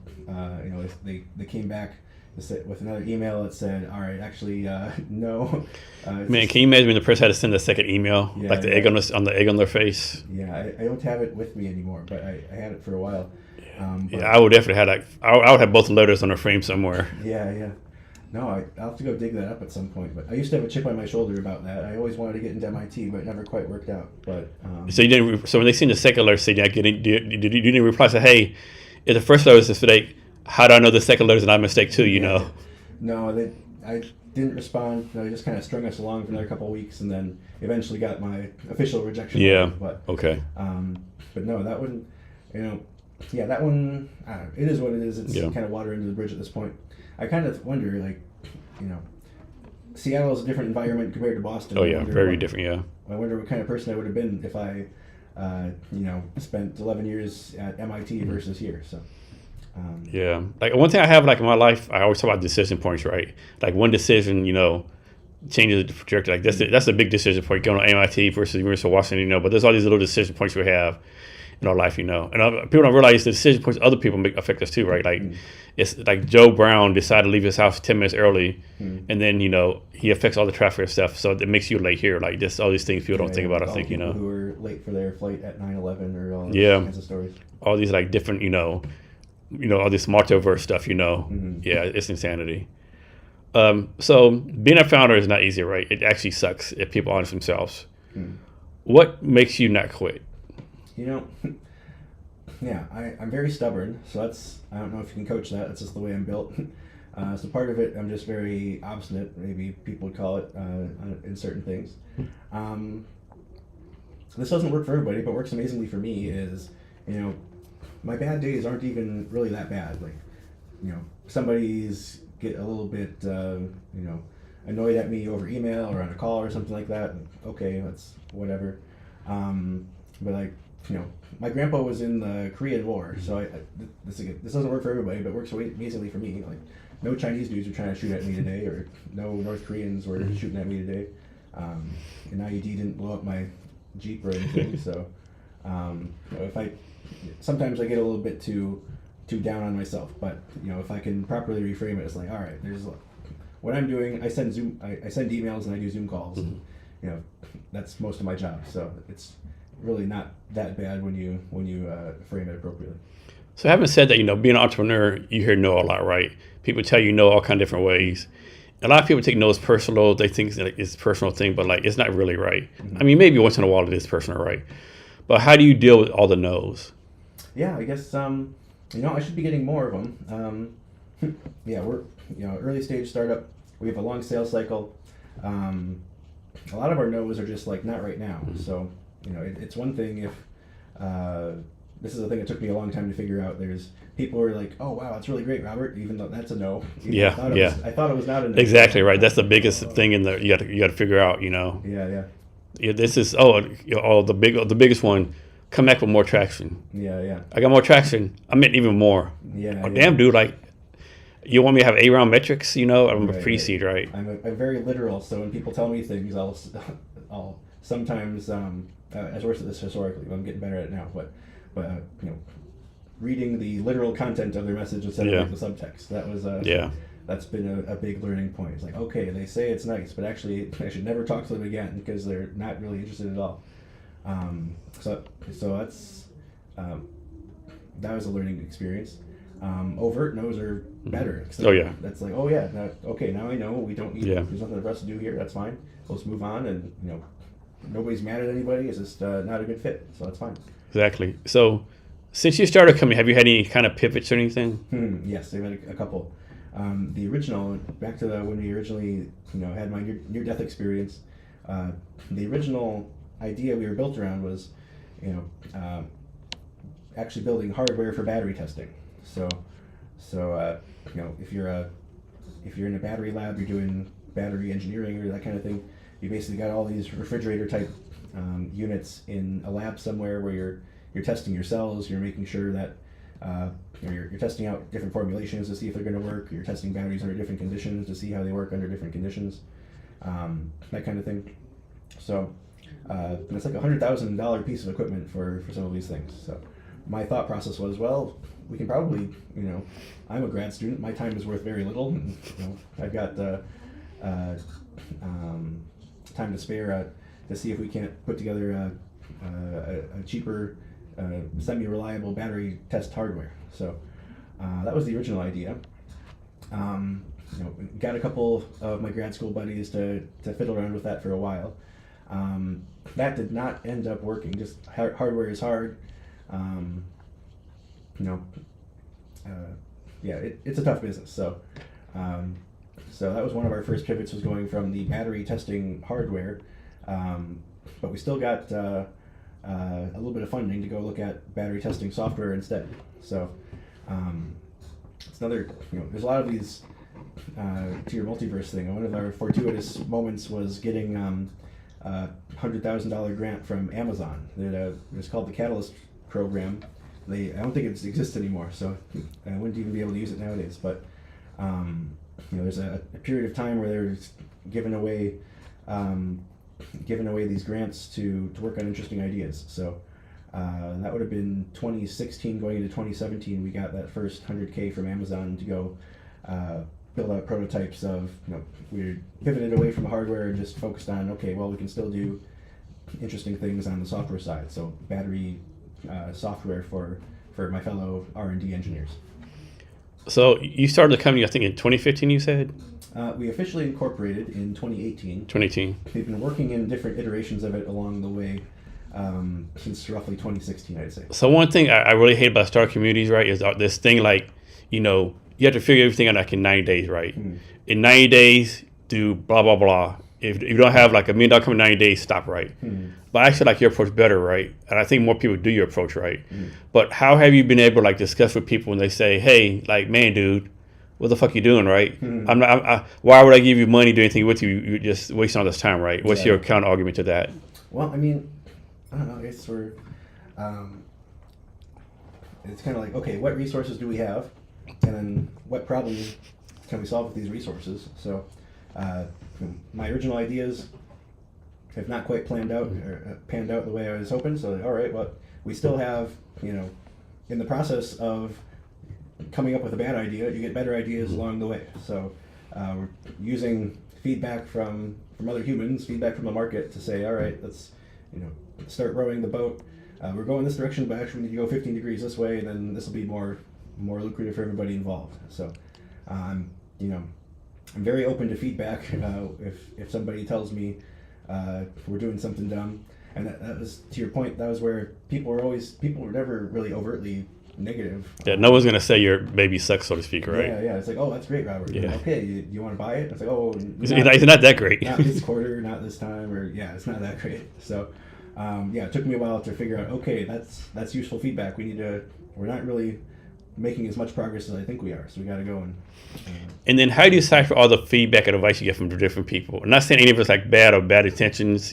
they came back with another email that said, all right, actually, no. Man, can you imagine when the person had to send a second email, like the egg on the egg on their face? Yeah, I don't have it with me anymore, but I had it for a while. I would definitely have I would have both letters on a frame somewhere. Yeah. No, I'll have to go dig that up at some point. But I used to have a chip on my shoulder about that. I always wanted to get into MIT, but it never quite worked out. But so you didn't. So when they send the second letter, say, you didn't reply. Say, hey, if the first letter is a mistake, how do I know the second letter is not a mistake too? You know. No, I didn't respond. They just kind of strung us along for another couple of weeks, and then eventually got my official rejection. Yeah. But okay. But no, that one, that one. It is what it is. It's kind of water under the bridge at this point. I kind of wonder, Seattle is a different environment compared to Boston. Oh yeah, very different. Yeah. I wonder what kind of person I would have been if I, spent 11 years at MIT versus here. So. Yeah, like one thing I have in my life, I always talk about decision points, right? Like one decision, changes the trajectory. Like that's a big decision point going to MIT versus University of Washington, but there's all these little decision points we have in our life, and people don't realize the decision points other people affect us too, right? Like it's like Joe Brown decided to leave his house 10 minutes early, and then he affects all the traffic and stuff, so it makes you late here. Like just all these things people don't think about. I think who were late for their flight at 9/11 or all those kinds of stories. All these like different, all this multiverse stuff. Yeah, it's insanity. So being a founder is not easy, right? It actually sucks if people honest themselves. What makes you not quit? Yeah, I'm very stubborn, so I don't know if you can coach that. That's just the way I'm built. So part of it, I'm just very obstinate, maybe people would call it, in certain things. This doesn't work for everybody, but works amazingly for me is, my bad days aren't even really that bad. Like, somebody's get a little bit, annoyed at me over email or on a call or something like that. And, okay, that's whatever. But my grandpa was in the Korean War, so this doesn't work for everybody, but it works amazingly for me. Like, no Chinese dudes were trying to shoot at me today, or no North Koreans were shooting at me today. An IED didn't blow up my Jeep or anything. So, sometimes I get a little bit too down on myself, but if I can properly reframe it, it's like, all right, there's what I'm doing. I send emails and I do Zoom calls, and that's most of my job. So it's really not that bad when you frame it appropriately. So having said that, being an entrepreneur, you hear no a lot, right? People tell you no all kind of different ways. A lot of people take no as personal. They think it's a personal thing, but it's not really, right? I mean, maybe once in a while it is personal, right? But how do you deal with all the no's? Yeah, I guess I should be getting more of them. Yeah, we're early stage startup. We have a long sales cycle. A lot of our no's are just not right now. So it's one thing if this is a thing that took me a long time to figure out. There's people who are like, oh wow, that's really great, Robert, even though that's a no. I thought it was not a no. Exactly right. That's the biggest thing you got to figure out. Yeah. This is the biggest one. Come back with more traction. Yeah. I got more traction. I meant even more. Yeah. Damn, dude, you want me to have A-round metrics? I'm a pre-seed, right? I'm very literal, so when people tell me things, I'll sometimes as worse at this historically, but I'm getting better at it now. But reading the literal content of their message instead of the subtext. That that's been a big learning point. It's like, okay, they say it's nice, but actually I should never talk to them again because they're not really interested at all. So that's that was a learning experience. Overt no's are better. Oh yeah. That's like, oh yeah, now I know we don't need. Yeah. There's nothing for us to do here. That's fine. Let's move on, and nobody's mad at anybody. It's just not a good fit, so that's fine. Exactly. So, since you started coming, have you had any kind of pivots or anything? Yes, they've had a couple. The original, back to when we originally, had my near-death experience. The original idea we were built around was, actually building hardware for battery testing. So if you're in a battery lab, you're doing battery engineering or that kind of thing. You basically got all these refrigerator type units in a lab somewhere where you're testing your cells. You're making sure that you're testing out different formulations to see if they're going to work. You're testing batteries under different conditions to see how they work under different conditions, that kind of thing. So it's like $100,000 piece of equipment for some of these things. So my thought process was, well, we can probably, I'm a grad student. My time is worth very little. And, I've got time to spare to see if we can't put together a cheaper, semi-reliable battery test hardware. So that was the original idea. Got a couple of my grad school buddies to fiddle around with that for a while. That did not end up working. Just hardware is hard. It's a tough business. So that was one of our first pivots, was going from the battery testing hardware, but we still got a little bit of funding to go look at battery testing software instead. So it's another, there's a lot of these to your multiverse thing. One of our fortuitous moments was getting a $100,000 grant from Amazon. It's called the Catalyst program. I don't think it exists anymore, so I wouldn't even be able to use it nowadays. But there's a period of time where they're giving away these grants to work on interesting ideas. So that would have been 2016 going into 2017. We got that first 100K from Amazon to go build out prototypes of, we pivoted away from hardware and just focused on, okay, well, we can still do interesting things on the software side. So battery software for my fellow R&D engineers. So you started the company, I think, in 2015, you said? We officially incorporated in 2018. 2018. We've been working in different iterations of it along the way since roughly 2016, I'd say. So one thing I really hate about startup communities, right, is this thing like, you have to figure everything out like in 90 days, right? In 90 days, do blah, blah, blah. If you don't have like $1 million come in 90 days, stop, right? But I actually like your approach better, right? And I think more people do your approach, right? But how have you been able to like discuss with people when they say, hey, like, man, dude, what the fuck you doing, right? Why would I give you money to do anything with you? You're just wasting all this time, right? What's your counter argument to that? Well, I mean, I don't know. I guess it's kind of like, okay, what resources do we have? And then what problems can we solve with these resources? So my original ideas have not quite panned out the way I was hoping. So, all right, well, we still have, in the process of coming up with a bad idea, you get better ideas along the way. So we're using feedback from other humans, feedback from the market to say, all right, let's start rowing the boat. We're going this direction, but actually we need to go 15 degrees this way, and then this will be more lucrative for everybody involved. So I'm very open to feedback. If somebody tells me we're doing something dumb, and that was, to your point, that was where people were never really overtly negative. Yeah, no one's gonna say your baby sucks, so to speak, right? Yeah. It's like, oh, that's great, Robert. Yeah. Okay, you want to buy it? It's like, oh, it's not that great. Not this quarter, not this time, or it's not that great. So, it took me a while to figure out. Okay, that's useful feedback. We're not really making as much progress as I think we are, so we got to go and. And then how do you decipher all the feedback and advice you get from different people? I'm not saying any of it's like bad or bad intentions,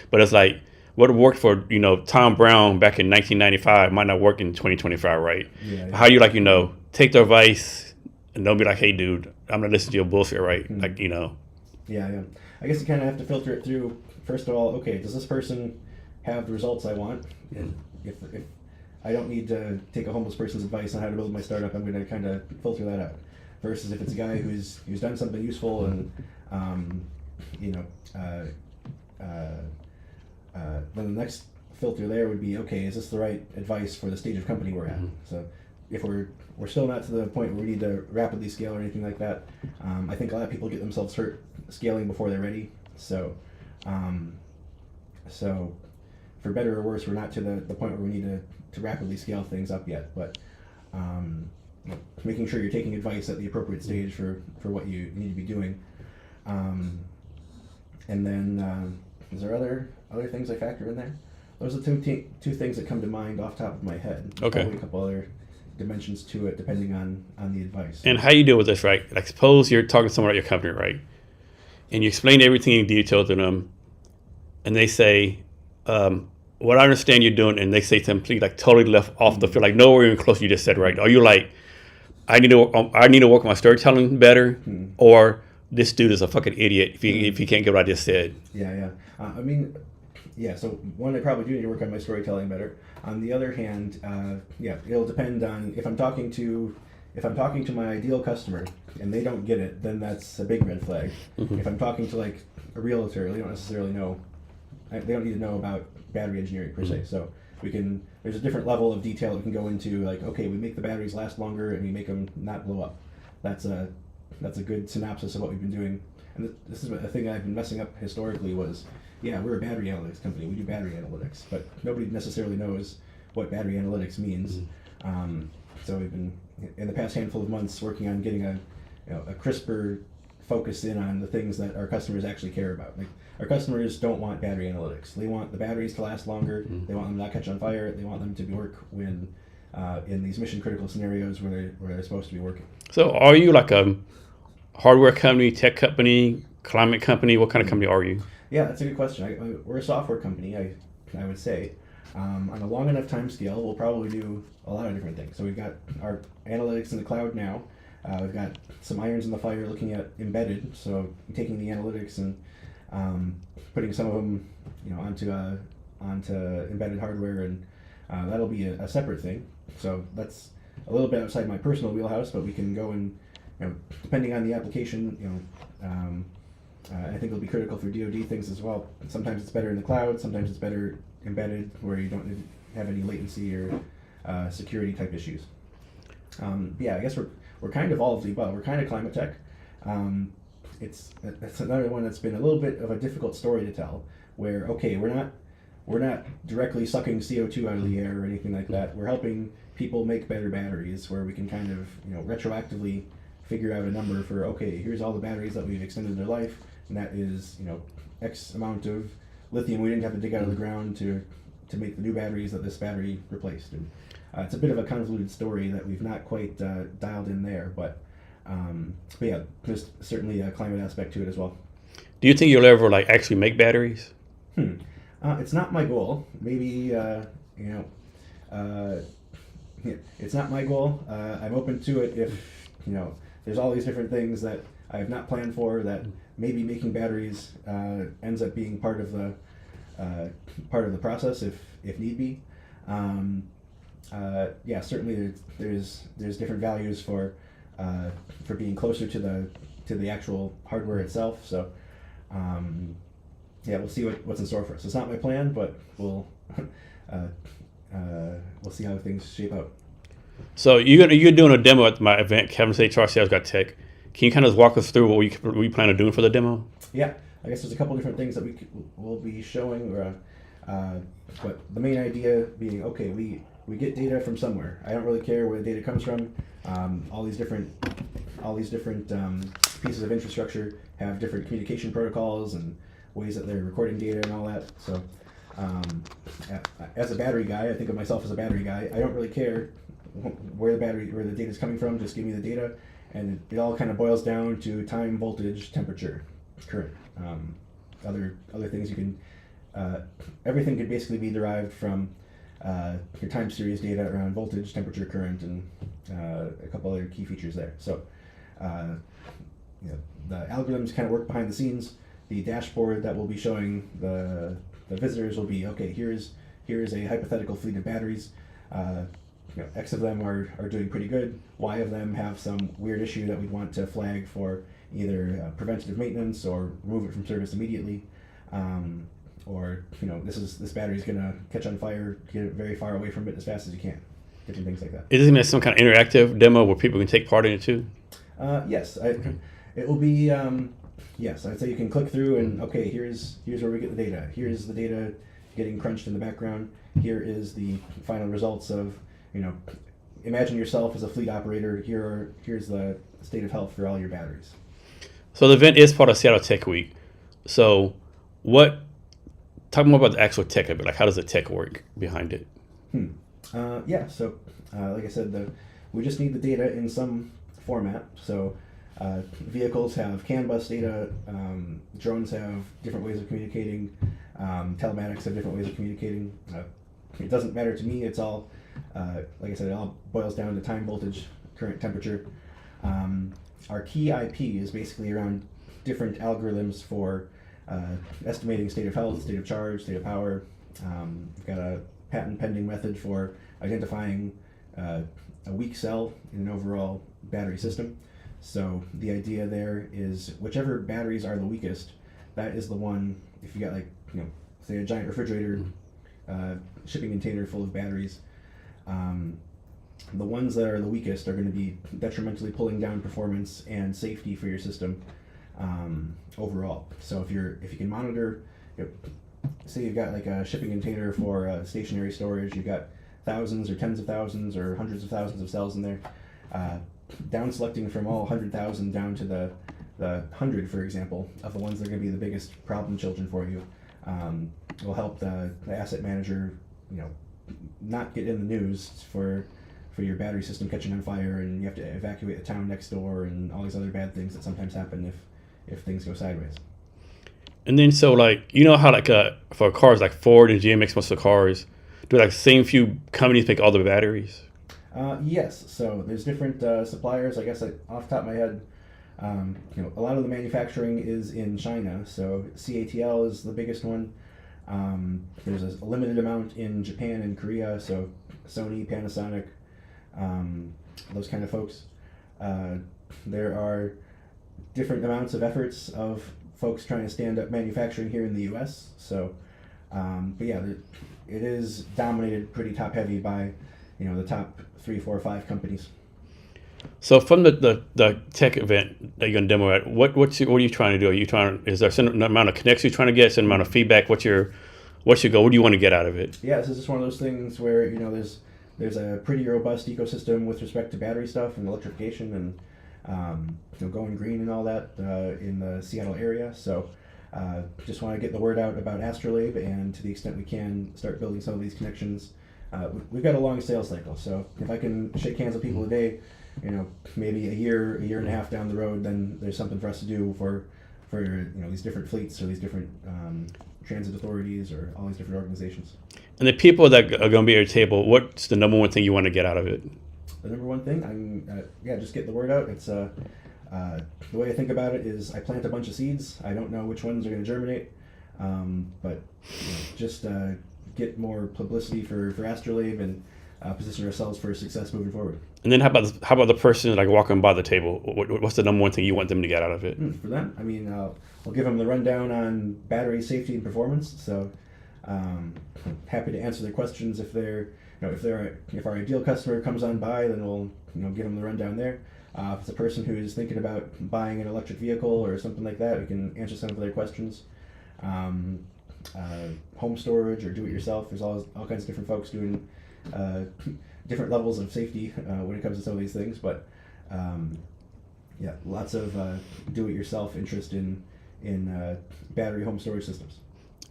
but it's like what worked for Tom Brown back in 1995 might not work in 2025, right? Yeah. How do you take their advice and don't be like, hey, dude, I'm not listening to your bullshit, right? Yeah. I guess you kind of have to filter it through. First of all, okay, does this person have the results I want? And if I don't need to take a homeless person's advice on how to build my startup, I'm going to kind of filter that out. versus if it's a guy who's done something useful and you know, then the next filter there would be, okay, is this the right advice for the stage of company we're at? So if we're still not to the point where we need to rapidly scale or anything like that, I think a lot of people get themselves hurt scaling before they're ready. So so for better or worse, we're not to the point where we need to rapidly scale things up yet, but making sure you're taking advice at the appropriate stage for what you need to be doing. And then is there other things I factor in there? Those are two things that come to mind off the top of my head. Okay. Probably a couple other dimensions to it depending on the advice. And how you deal with this, right? Like suppose you're talking to someone at your company, right? And you explain everything in detail to them, and they say, what I understand you're doing, and they say something like totally left off the field, like nowhere even close to you just said, right? Are you like, I need to work on my storytelling better, or this dude is a fucking idiot if he can't get what I just said? Yeah. I mean, yeah. So one, I probably do need to work on my storytelling better. On the other hand, it'll depend on if I'm talking to my ideal customer and they don't get it, then that's a big red flag. If I'm talking to like a realtor, they don't necessarily know. They don't need to know about battery engineering per se. So there's a different level of detail we can go into. Like, okay, we make the batteries last longer and we make them not blow up. That's a good synopsis of what we've been doing. And this is a thing I've been messing up historically was, we're a battery analytics company. We do battery analytics, but nobody necessarily knows what battery analytics means. So we've been in the past handful of months working on getting a crisper focus in on the things that our customers actually care about. Like, our customers don't want battery analytics. They want the batteries to last longer. They want them to not catch on fire. They want them to work when in these mission critical scenarios where they're supposed to be working. So are you like a hardware company, tech company, climate company? What kind of company are you? Yeah, that's a good question. We're a software company, I would say. On a long enough time scale, we'll probably do a lot of different things. So we've got our analytics in the cloud now. We've got some irons in the fire looking at embedded, so taking the analytics and putting some of them, onto embedded hardware, and that'll be a separate thing. So that's a little bit outside my personal wheelhouse, but we can go and, depending on the application, I think it'll be critical for DoD things as well. Sometimes it's better in the cloud, sometimes it's better embedded, where you don't have any latency or security type issues. I guess we're kind of all of the above. We're kind of climate tech. It's another one that's been a little bit of a difficult story to tell. Where we're not directly sucking CO2 out of the air or anything like that. We're helping people make better batteries, where we can kind of retroactively figure out a number for, okay, here's all the batteries that we've extended their life, and that is X amount of lithium we didn't have to dig out of the ground to make the new batteries that this battery replaced. And it's a bit of a convoluted story that we've not quite dialed in there, but yeah, there's certainly a climate aspect to it as well. Do you think you'll ever like actually make batteries? It's not my goal. Maybe it's not my goal. I'm open to it if there's all these different things that I have not planned for, that maybe making batteries ends up being part of the process if need be. Certainly there's different values for being closer to the actual hardware itself. So we'll see what's in store for us. It's not my plan, but we'll see how things shape out. So you're doing a demo at my event, Kevin's HR Sales Got Tech. Can you kind of walk us through what we plan on doing for the demo? Yeah, I guess there's a couple different things that we'll be showing. But the main idea being, okay, we get data from somewhere. I don't really care where the data comes from. All these different pieces of infrastructure have different communication protocols and ways that they're recording data and all that. So as a battery guy, I think of myself as a battery guy. I don't really care where the data is coming from. Just give me the data, and it all kind of boils down to time, voltage, temperature, current. Other things you can everything could basically be derived from your time series data around voltage, temperature, current, and a couple other key features there. So the algorithms kind of work behind the scenes. The dashboard that we'll be showing the visitors will be, okay, here's a hypothetical fleet of batteries. X of them are doing pretty good. Y of them have some weird issue that we'd want to flag for either preventative maintenance or remove it from service immediately. Or this battery's gonna catch on fire, get it very far away from it as fast as you can. Different things like that. Isn't there some kind of interactive demo where people can take part in it too? Yes, it will be. Yes, I'd say you can click through and okay, here's where we get the data. Here's the data getting crunched in the background. Here is the final results of imagine yourself as a fleet operator. Here's the state of health for all your batteries. So the event is part of Seattle Tech Week. So talk more about the actual tech of it. Like how does the tech work behind it? Yeah, so like I said, we just need the data in some format. So vehicles have CAN bus data, drones have different ways of communicating, telematics have different ways of communicating. It doesn't matter to me, it's all, like I said, it all boils down to time, voltage, current, temperature. Our key IP is basically around different algorithms for estimating state of health, state of charge, state of power. We've got a patent pending method for identifying a weak cell in an overall battery system. So the idea there is whichever batteries are the weakest, that is the one, if you got say a giant refrigerator, shipping container full of batteries, the ones that are the weakest are going to be detrimentally pulling down performance and safety for your system overall. So if you can monitor, say you've got like a shipping container for stationary storage, you've got thousands or tens of thousands or hundreds of thousands of cells in there. Down selecting from all 100,000 down to the 100, for example, of the ones that are going to be the biggest problem children for you, will help the asset manager, not get in the news for your battery system catching on fire and you have to evacuate the town next door and all these other bad things that sometimes happen if things go sideways. And then so how for cars like Ford and GM makes most of the cars, do the same few companies make all the batteries? Yes, so there's different suppliers. I guess off the top of my head, a lot of the manufacturing is in China, so CATL is the biggest one. There's a limited amount in Japan and Korea, so Sony, Panasonic, those kind of folks. There are different amounts of efforts of folks trying to stand up manufacturing here in the U.S. So, but yeah, it is dominated pretty top heavy by the top 3, 4, 5 companies. So from the tech event that you're going to demo at, what are you trying to do? Is there a certain amount of connections you're trying to get, a certain amount of feedback? What's your goal? What do you want to get out of it? Yeah, this is just one of those things where there's a pretty robust ecosystem with respect to battery stuff and electrification and going green and all that in the Seattle area. So just want to get the word out about Astrolabe, and to the extent we can start building some of these connections. We've got a long sales cycle, so if I can shake hands with people today, maybe a year and a half down the road, then there's something for us to do for these different fleets or these different transit authorities or all these different organizations. And the people that are going to be at your table, what's the number one thing you want to get out of it? The number one thing, just get the word out. It's the way I think about it is I plant a bunch of seeds. I don't know which ones are going to germinate, but just get more publicity for Astrolabe and position ourselves for success moving forward. And then how about the person walking by the table? What's the number one thing you want them to get out of it? For them, I'll give them the rundown on battery safety and performance. So happy to answer their questions if if our ideal customer comes on by, then we'll give them the rundown there. If it's a person who is thinking about buying an electric vehicle or something like that, we can answer some of their questions. Home storage or do-it-yourself. There's all kinds of different folks doing different levels of safety when it comes to some of these things. But lots of do-it-yourself interest in battery home storage systems.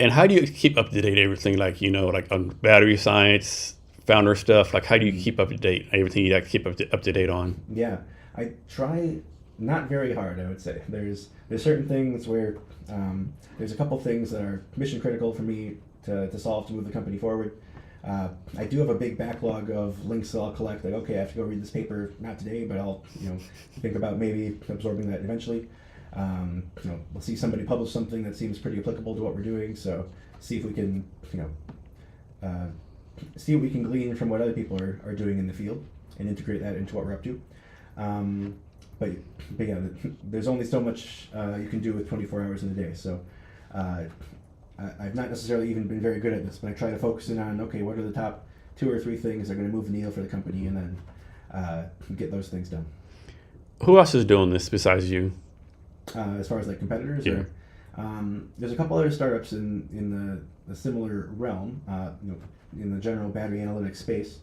And how do you keep up to date everything? On battery science, founder stuff. How do you keep up to date everything you have to keep up to date on? Yeah, I try not very hard. I would say there's certain things where there's a couple things that are mission critical for me to solve to move the company forward. I do have a big backlog of links that I'll collect. I have to go read this paper, not today, but I'll think about maybe absorbing that eventually. We'll see somebody publish something that seems pretty applicable to what we're doing, so see if we can see what we can glean from what other people are doing in the field and integrate that into what we're up to. But yeah, there's only so much you can do with 24 hours in a day. So I've not necessarily even been very good at this, but I try to focus in on, okay, what are the top 2 or 3 things that are going to move the needle for the company, and then get those things done. Who else is doing this besides you? As far as like competitors, Yeah. there's a couple other startups in the similar realm, in the general battery analytics space.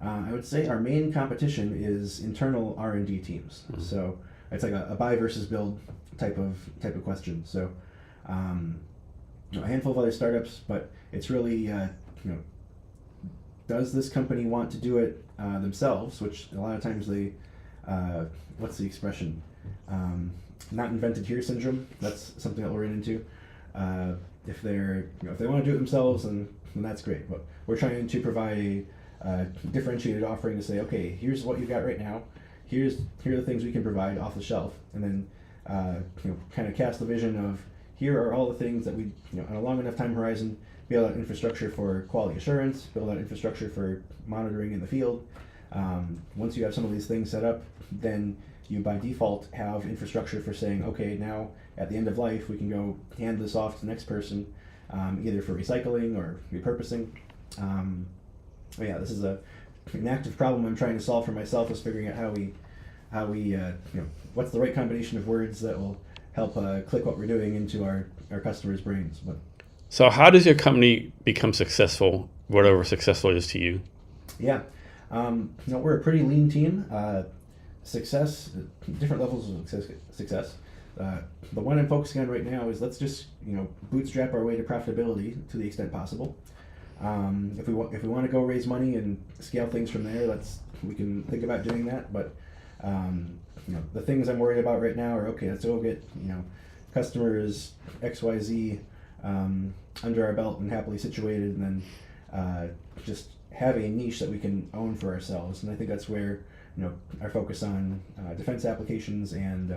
I would say our main competition is internal R&D teams. Mm-hmm. So it's like a buy versus build type of question. So a handful of other startups, but it's really does this company want to do it themselves? Which a lot of times they, what's the expression? Not invented here syndrome. That's something that we're into. If if they want to do it themselves, then that's great. But we're trying to provide a differentiated offering to say, okay, here's what you've got right now. Here are the things we can provide off the shelf, and then kind of cast the vision of, here are all the things that we, on a long enough time horizon, build out infrastructure for quality assurance, build out infrastructure for monitoring in the field. Once you have some of these things set up, then you by default have infrastructure for saying, okay, now at the end of life, we can go hand this off to the next person, either for recycling or repurposing. But yeah, this is an active problem I'm trying to solve for myself, is figuring out how we what's the right combination of words that will help click what we're doing into our customers' brains. But So how does your company become successful, whatever successful is to you? yeah, we're a pretty lean team. Success, different levels of success. The one I'm focusing on right now is, let's just bootstrap our way to profitability to the extent possible. If we want to go raise money and scale things from there, we can think about doing that. But the things I'm worried about right now are, okay, let's go get customers XYZ under our belt and happily situated, and then just have a niche that we can own for ourselves. And I think that's where our focus on defense applications and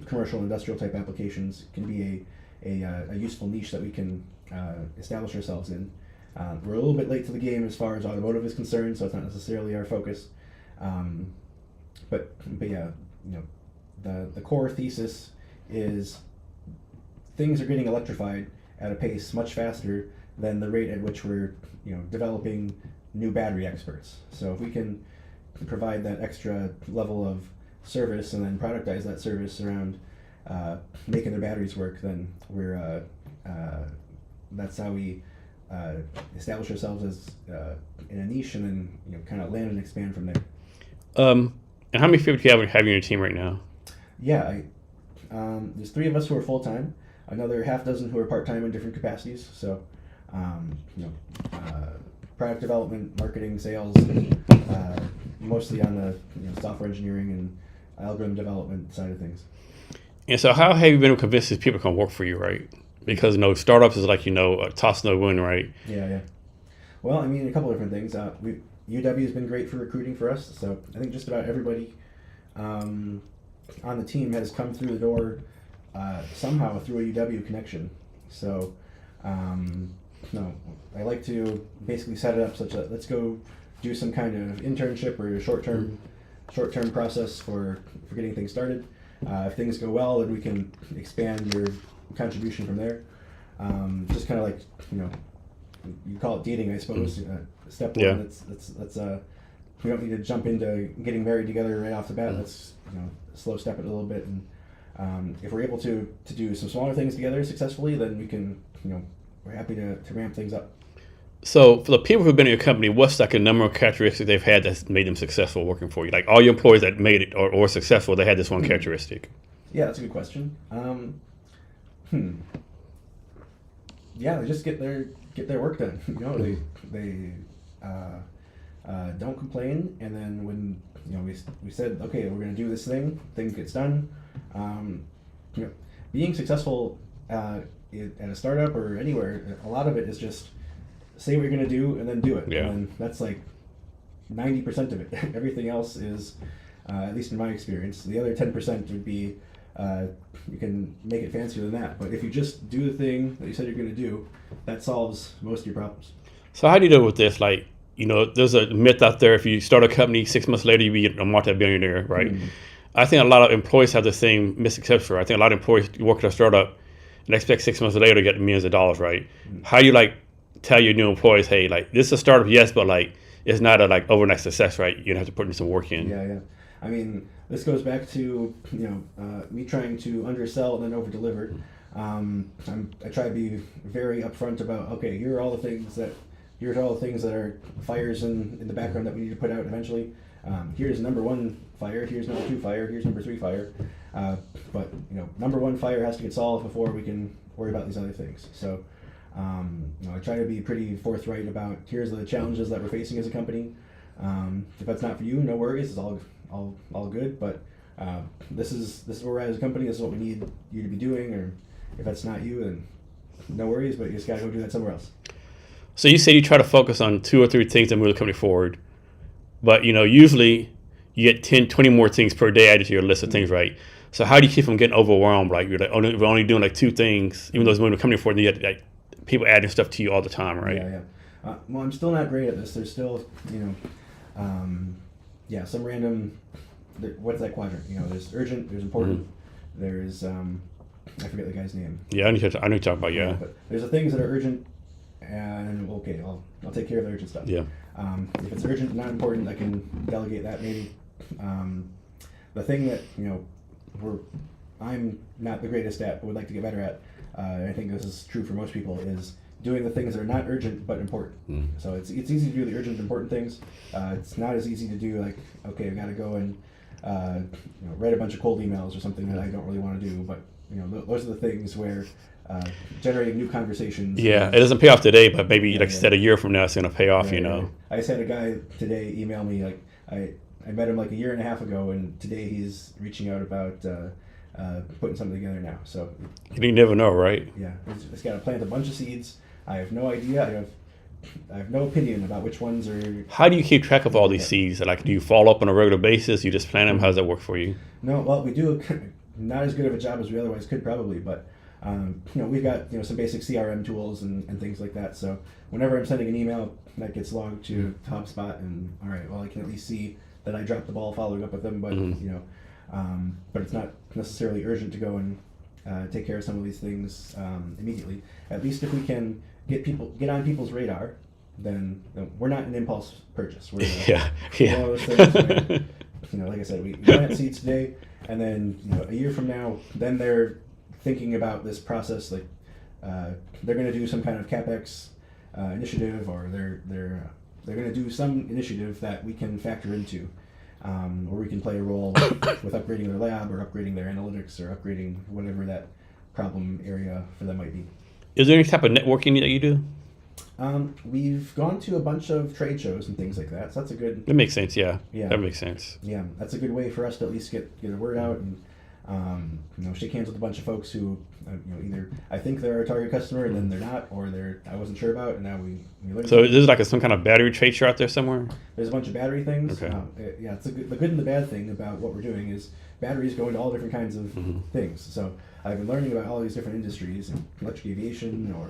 commercial industrial type applications can be a useful niche that we can establish ourselves in. We're a little bit late to the game as far as automotive is concerned, so it's not necessarily our focus. But yeah, the core thesis is things are getting electrified at a pace much faster than the rate at which we're developing new battery experts. So if we can provide that extra level of service and then productize that service around making their batteries work, then that's how we establish ourselves as in a niche, and then kind of land and expand from there. And how many people do you have in your team right now? Yeah, there's 3 of us who are full time, another half dozen who are part time in different capacities. So, product development, marketing, sales, mostly on the software engineering and algorithm development side of things. And so how have you been able to convince these people to come work for you, right? Because startups is like a toss no win, right? Yeah. Well, I mean, a couple different things. UW has been great for recruiting for us. So I think just about everybody on the team has come through the door somehow through a UW connection. So I like to basically set it up such that let's go do some kind of internship or short-term process for getting things started. If things go well, then we can expand your contribution from there. Just kind of like you call it dating, I suppose. Step one. Yeah. Let's we don't need to jump into getting married together right off the bat. Let's slow step it a little bit, and if we're able to do some smaller things together successfully, then we can we're happy to ramp things up. So for the people who've been in your company, what's like a number of characteristics they've had that's made them successful working for you? Like all your employees that made it or successful, they had this one characteristic. Yeah, that's a good question. Yeah, they just get their work done. They don't complain, and then when we said, okay, we're going to do this thing gets done. Being successful at a startup or anywhere, a lot of it is just say what you're going to do and then do it. Yeah. And that's like 90% of it. Everything else is, at least in my experience, the other 10% would be you can make it fancier than that. But if you just do the thing that you said you're going to do, that solves most of your problems. So how do you deal with this? Like, there's a myth out there. If you start a company 6 months later, you be a multi-billionaire, right? I think a lot of employees have the same misconception. I think a lot of employees work at a startup and expect 6 months later to get millions of dollars, right? How do you tell your new employees, hey, this is a startup, yes, but it's not a overnight success, right? You have to put in some work in. Yeah. I mean, this goes back to me trying to undersell and then over deliver. I try to be very upfront about, okay, here's all the things that are fires in the background that we need to put out eventually. Here's number one fire, here's number two fire, here's number three fire. But number one fire has to get solved before we can worry about these other things. So I try to be pretty forthright about here's the challenges that we're facing as a company. If that's not for you, no worries, it's all good. But this is where we're at as a company. This is what we need you to be doing. Or if that's not you, then no worries. But you just gotta go do that somewhere else. So you say you try to focus on 2 or 3 things that move the company forward, but usually you get 10, 20 more things per day added to your list of things, right? So how do you keep from getting overwhelmed? Like we're only doing 2 things, even though it's moving the company forward, and you get people adding stuff to you all the time, right? Yeah. Well, I'm still not great at this. There's still, some random. What's that quadrant? There's urgent, there's important, there's I forget the guy's name. Yeah, I know what you're talking about. Yeah. But there's the things that are urgent, and okay, I'll take care of the urgent stuff. Yeah. If it's urgent, not important, I can delegate that maybe. The thing that I'm not the greatest at, but would like to get better at. I think this is true for most people, is doing the things that are not urgent but important. So it's easy to do the urgent important things. It's not as easy to do okay, I got to go and write a bunch of cold emails or something that I don't really want to do. But those are the things where generating new conversations. Yeah, it doesn't pay off today, but maybe I said a year from now it's going to pay off. Right. I just had a guy today email me I met him a year and a half ago, and today he's reaching out about putting something together now. So you never know, right? Yeah, he's got to plant a bunch of seeds. I have no idea. I have no opinion about which ones are. How do you keep track of all these seeds? Do you follow up on a regular basis? You just plant them? How does that work for you? No, well, we do not as good of a job as we otherwise could probably, but we've got some basic CRM tools and things like that. So whenever I'm sending an email, that gets logged to HubSpot, and all right, well, I can at least see that I dropped the ball following up with them, but but it's not necessarily urgent to go and take care of some of these things immediately. At least if we can get on people's radar, then we're not an impulse purchase. We're one of those things where, like I said, we plant seeds today, and then a year from now, then they're thinking about this process. They're going to do some kind of CapEx initiative, or they're going to do some initiative that we can factor into. Or we can play a role with upgrading their lab, or upgrading their analytics, or upgrading whatever that problem area for them might be. Is there any type of networking that you do? We've gone to a bunch of trade shows and things like that, so that's a good... That makes sense, yeah. That makes sense. Yeah, that's a good way for us to at least get the word out and shake hands with a bunch of folks who either I think they're our target customer and then they're not, or I wasn't sure about, and now we learned. So there's some kind of battery trade show out there somewhere? There's a bunch of battery things. Okay. It's the good and the bad thing about what we're doing is batteries go into all different kinds of things. So I've been learning about all these different industries, electric aviation, or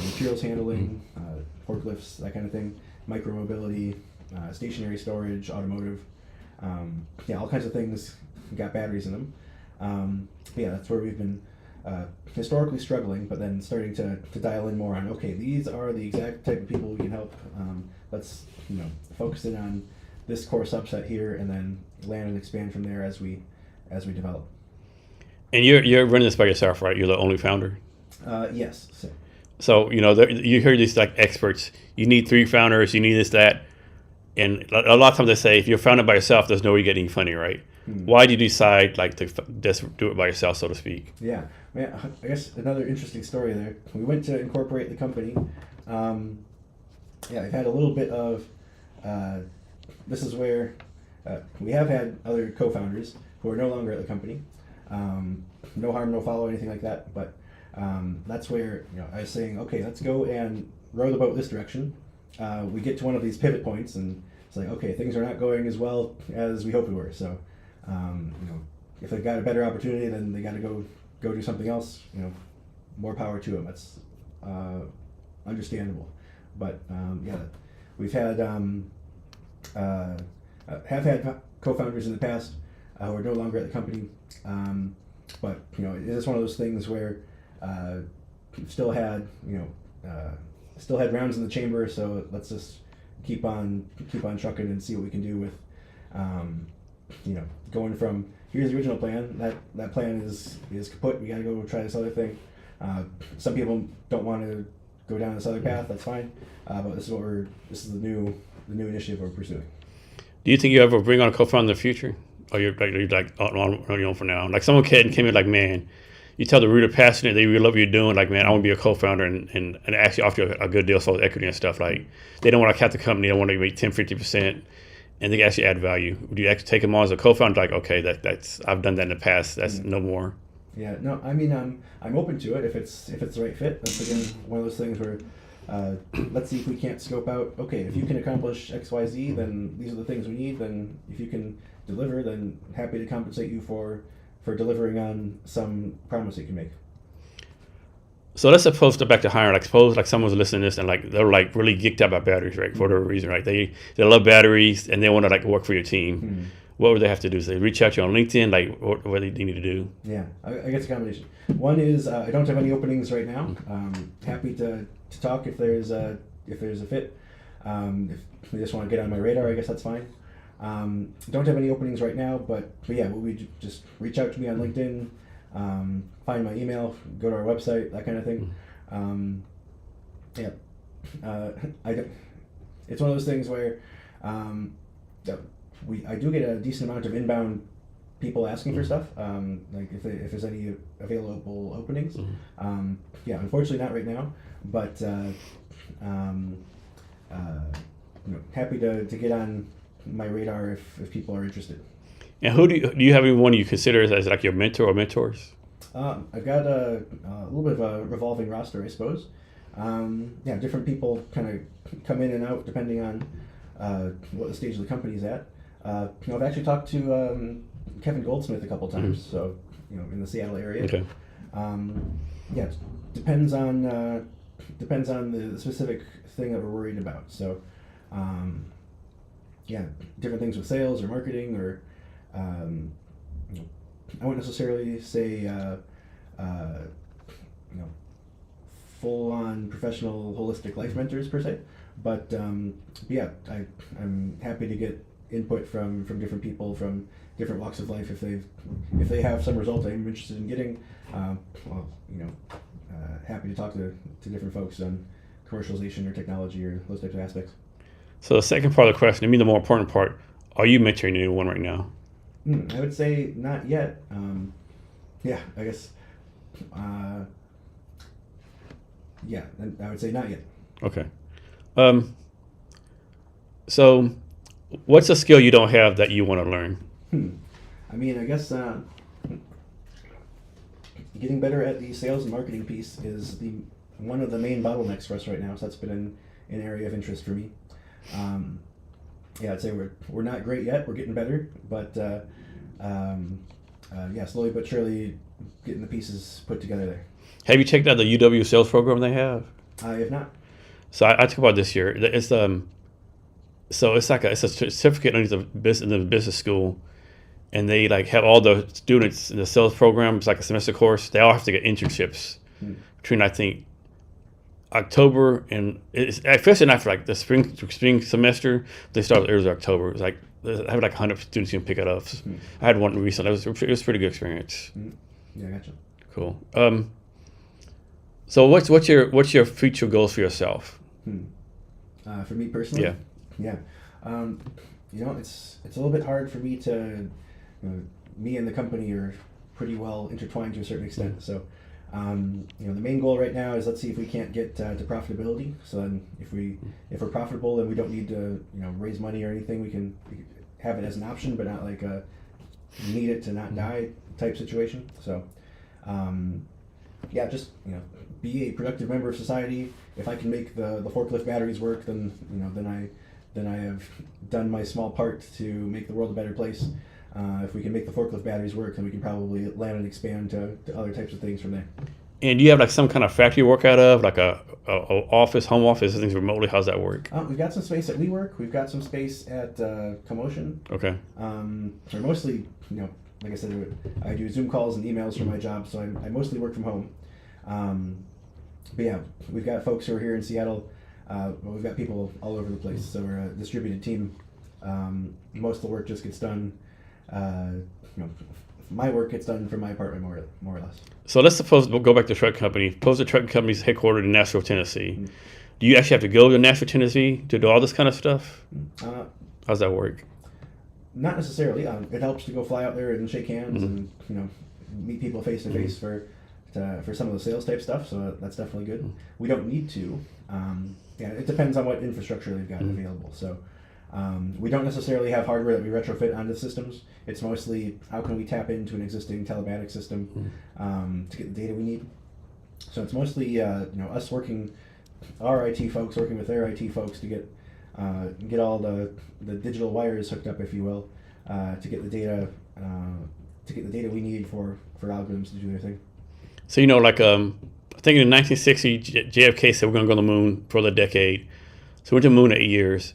materials handling, forklifts, that kind of thing, micromobility, stationary storage, automotive, all kinds of things got batteries in them. That's where we've been historically struggling, but then starting to dial in more on, okay, these are the exact type of people we can help. Let's focus in on this core subset here, and then land and expand from there as we develop. And you're running this by yourself, right? You're the only founder? Yes. So you hear these experts. You need 3 founders. You need this, that, and a lot of times they say if you're founded by yourself, there's no way you're getting funding, right? Why did you decide to just do it by yourself, so to speak? Yeah, man. I guess another interesting story there. We went to incorporate the company. I've had a little bit of. This is where we have had other co-founders who are no longer at the company. No harm, no foul, anything like that. But that's where I was saying, okay, let's go and row the boat this direction. We get to one of these pivot points, and it's like, okay, things are not going as well as we hoped we were. So, if they've got a better opportunity, then they got to go do something else. More power to them. That's understandable. But yeah, we've had have had co-founders in the past who are no longer at the company. But you know, it is one of those things where still had still had rounds in the chamber. So let's just keep on trucking and see what we can do with going from here's the original plan. That plan is kaput. We got to go try this other thing. Some people don't want to go down this other path. That's fine. But this is the new initiative we're pursuing. Do you think you ever bring on a co-founder in the future? Or you're like on your own for now? Like someone came in like, man, you tell the root of passionate, they really love what you're doing. Like, man, I want to be a co-founder and actually offer you a good deal for equity and stuff. Like, they don't want to cap the company. They want to make 10, 50%, and they can actually add value. Would you actually take them on as a co-founder? Like, okay, that's I've done that in the past. That's no more. Yeah, no, I mean, I'm open to it if it's the right fit. That's again one of those things where let's see if we can't scope out. Okay, if you can accomplish X, Y, Z, then these are the things we need. Then if you can deliver, then happy to compensate you for delivering on some promise you can make. So let's suppose back to hiring. Like suppose like someone's listening to this and like they're like really geeked out about batteries, right? For whatever reason, right? They love batteries and they want to like work for your team. Mm-hmm. What would they have to do? So they reach out to you on LinkedIn. Like what do they need to do? Yeah, I guess a combination. One is I don't have any openings right now. Happy to talk if there's a fit. If they just want to get on my radar, I guess that's fine. Don't have any openings right now, but yeah, we just reach out to me on LinkedIn, find my email, go to our website, that kind of thing. It's one of those things where I do get a decent amount of inbound people asking for stuff, like if there's any available openings. Yeah, unfortunately not right now, but happy to get on my radar if people are interested. And who do you have anyone you consider as like your mentor or mentors? I've got a little bit of a revolving roster, I suppose. Yeah, different people kind of come in and out depending on what the stage of the company's at. I've actually talked to Kevin Goldsmith a couple times, so in the Seattle area. Okay. Yeah, depends on the specific thing that we're worried about. So. Yeah, different things with sales or marketing or, I wouldn't necessarily say, full-on professional holistic life mentors per se, but yeah, I'm happy to get input from different people from different walks of life if they have some result I'm interested in getting. Happy to talk to different folks on commercialization or technology or those types of aspects. So the second part of the question, to me the more important part, are you mentoring anyone right now? I would say not yet. Yeah, I guess. Yeah, I would say not yet. Okay. So what's a skill you don't have that you want to learn? I mean, I guess getting better at the sales and marketing piece is one of the main bottlenecks for us right now. So that's been an area of interest for me. Yeah, I'd say we're not great yet. We're getting better, but yeah, slowly but surely getting the pieces put together there. Have you checked out the UW sales program they have? I have not. So I took about this year. It's so it's a certificate under the business school, and they like have all the students in the sales program. It's like a semester course. They all have to get internships between I think October and it's especially not for like the spring semester. They start early October. It's like I have like 100 students who can pick it up. I had one recently. It was a pretty good experience. Yeah, I gotcha. Cool. So what's your future goals for yourself? For me personally, yeah. It's a little bit hard for me to. Me and the company are pretty well intertwined to a certain extent. So. The main goal right now is let's see if we can't get to profitability. So then if we're profitable, then we don't need to raise money or anything. We can have it as an option, but not like a need it to not die type situation. So yeah, just be a productive member of society. If I can make the forklift batteries work, then then I have done my small part to make the world a better place. If we can make the forklift batteries work, then we can probably land and expand to other types of things from there. And do you have like some kind of factory you work out of, like a office, home office, things remotely? How's that work? We've got some space at WeWork. We've got some space at Commotion. Okay. We're mostly, like I said, I do Zoom calls and emails for my job, so I mostly work from home. But yeah, we've got folks who are here in Seattle. We've got people all over the place, so we're a distributed team. Most of the work just gets done. My work gets done from my apartment more or less. So let's suppose we'll go back to the truck company. Suppose the truck company's headquartered in Nashville, Tennessee. Mm-hmm. Do you actually have to go to Nashville, Tennessee to do all this kind of stuff? How's that work? Not necessarily. It helps to go fly out there and shake hands and meet people face to face for some of the sales type stuff. So that's definitely good. We don't need to. It depends on what infrastructure they've got available. So we don't necessarily have hardware that we retrofit onto systems. It's mostly how can we tap into an existing telematic system to get the data we need. So it's mostly us working, our IT folks working with their IT folks to get all the digital wires hooked up, if you will, to get the data we need for algorithms to do their thing. So I think in 1960 JFK said we're going to go to the moon for the decade. So we went to the moon 8 years.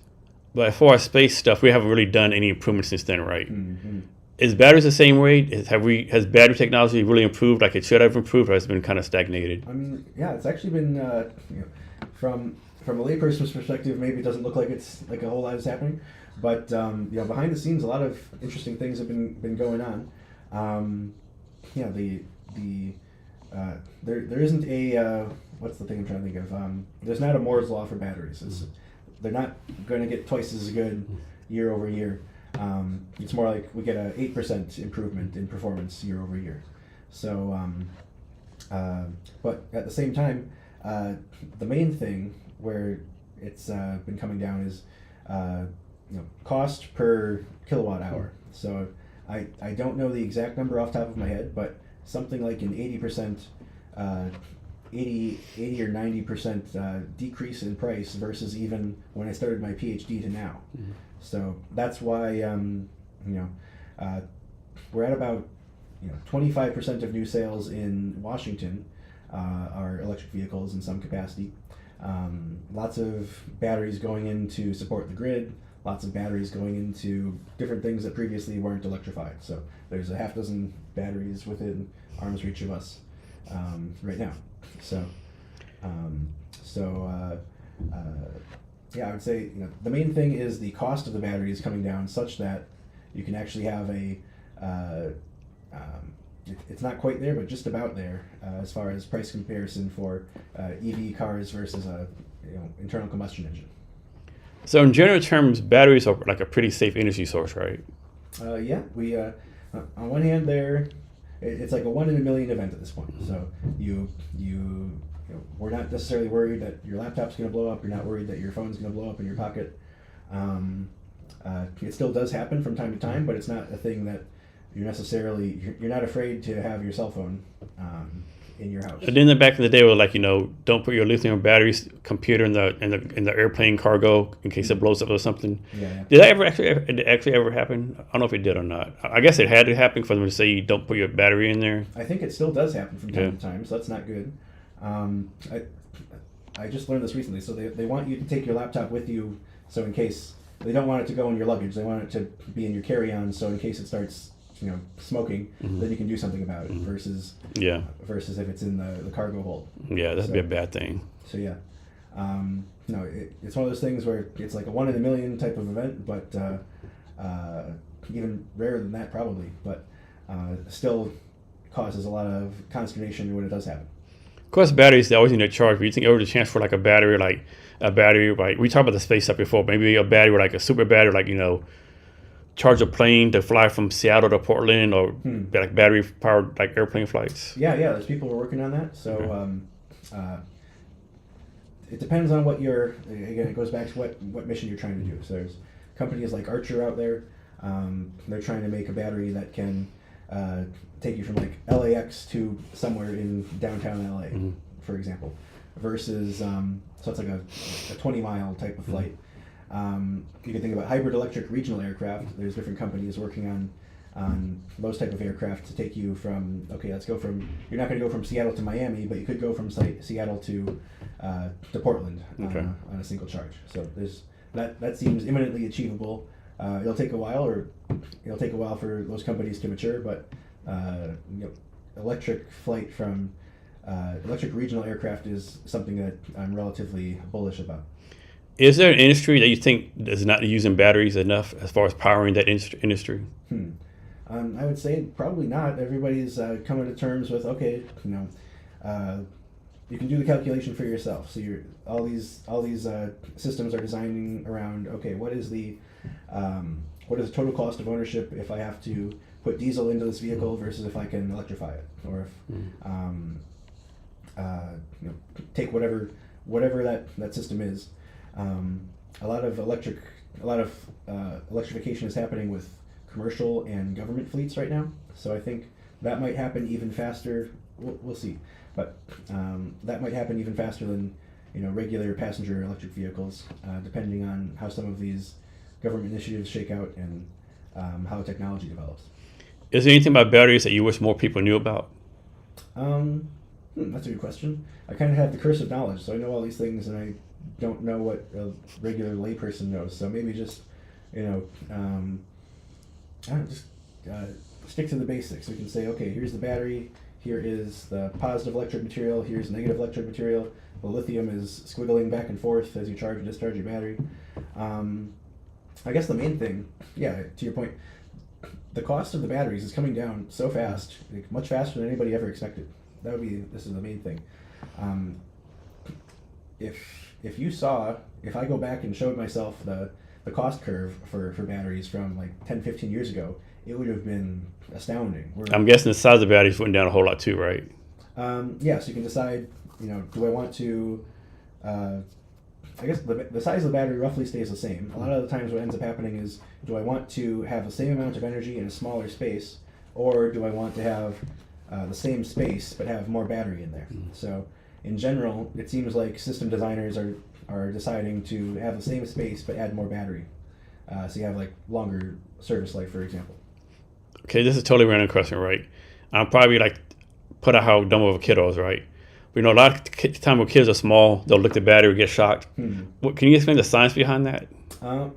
But as far as space stuff, we haven't really done any improvements since then, right? Mm-hmm. Is batteries the same way? Has battery technology really improved like it should have improved, or has it been kind of stagnated? I mean, yeah, it's actually been from a layperson's perspective, maybe it doesn't look like it's like a whole lot is happening, but behind the scenes, a lot of interesting things have been going on. There isn't a what's the thing I'm trying to think of? There's not a Moore's law for batteries. They're not going to get twice as good year over year. It's more like we get a 8% improvement in performance year over year. So, but at the same time, the main thing where it's been coming down is cost per kilowatt hour. So I don't know the exact number off the top of my head, but something like an 80%, 80 or 90% decrease in price versus even when I started my PhD to now. Mm-hmm. So that's why we're at about 25% of new sales in Washington are electric vehicles in some capacity. Lots of batteries going in to support the grid. Lots of batteries going into different things that previously weren't electrified. So there's a half dozen batteries within arm's reach of us right now. So I would say the main thing is the cost of the battery is coming down such that you can actually have it's not quite there, but just about there as far as price comparison for EV cars versus a internal combustion engine. So in general terms, batteries are like a pretty safe energy source, right? Yeah, we on one hand it's like a 1 in a million event at this point. So we're not necessarily worried that your laptop's going to blow up. You're not worried that your phone's going to blow up in your pocket. It still does happen from time to time, but it's not a thing that you're not afraid to have your cell phone in your house. And then back in the day, we were like, don't put your lithium batteries computer in the airplane cargo in case it blows up or something. Yeah. Did that actually ever happen? I don't know if it did or not. I guess it had to happen for them to say you don't put your battery in there. I think it still does happen from time to time, so that's not good. I just learned this recently. So they want you to take your laptop with you, so in case they don't want it to go in your luggage, they want it to be in your carry-on. So in case it starts smoking, then you can do something about it versus if it's in the cargo hold. Yeah, that'd be a bad thing. So yeah, it's one of those things where it's like a 1 in a million type of event, but even rarer than that probably, but still causes a lot of consternation when it does happen. Of course, batteries, they always need a charge. But you think over the chance for like a battery, like we talked about the space stuff before, maybe a battery like a super battery, like charge a plane to fly from Seattle to Portland, or like battery powered like airplane flights. Yeah, there's people who are working on that. So it depends on what it goes back to what mission you're trying to do. So there's companies like Archer out there. They're trying to make a battery that can take you from like LAX to somewhere in downtown LA, for example, versus so it's like a 20-mile type of flight. You can think about hybrid electric regional aircraft. There's different companies working those type of aircraft to take you from, okay, let's go from, you're not going to go from Seattle to Miami, but you could go from Seattle to Portland on a single charge. So there's that seems imminently achievable. It'll take a while, for those companies to mature, but electric flight from electric regional aircraft is something that I'm relatively bullish about. Is there an industry that you think is not using batteries enough as far as powering that industry? I would say probably not. Everybody's coming to terms with, okay, you can do the calculation for yourself. So all these systems are designing around, okay, what is the total cost of ownership if I have to put diesel into this vehicle versus if I can electrify it, or if take whatever that system is. A lot of electrification is happening with commercial and government fleets right now. So I think that might happen even faster. We'll see, but that might happen even faster than regular passenger electric vehicles, depending on how some of these government initiatives shake out and how technology develops. Is there anything about batteries that you wish more people knew about? That's a good question. I kind of have the curse of knowledge, so I know all these things, and I don't know what a regular layperson knows. So maybe just stick to the basics. We can say, okay, here's the battery, here is the positive electric material, here's negative electric material. The lithium is squiggling back and forth as you charge and discharge your battery. I guess the main thing, to your point, the cost of the batteries is coming down so fast, like much faster than anybody ever expected. This is the main thing. If I go back and showed myself the cost curve for batteries from like 10, 15 years ago, it would have been astounding. I'm guessing the size of the batteries went down a whole lot too, right? So you can decide, do I want to, I guess the size of the battery roughly stays the same. A lot of the times what ends up happening is, do I want to have the same amount of energy in a smaller space, or do I want to have the same space but have more battery in there? So in general, it seems like system designers are deciding to have the same space but add more battery. So you have like longer service life, for example. Okay, this is a totally random question, right? I'm probably like put out how dumb of a kid I was, right? But a lot of time when kids are small, they'll look at the battery, get shocked. What, can you explain the science behind that? I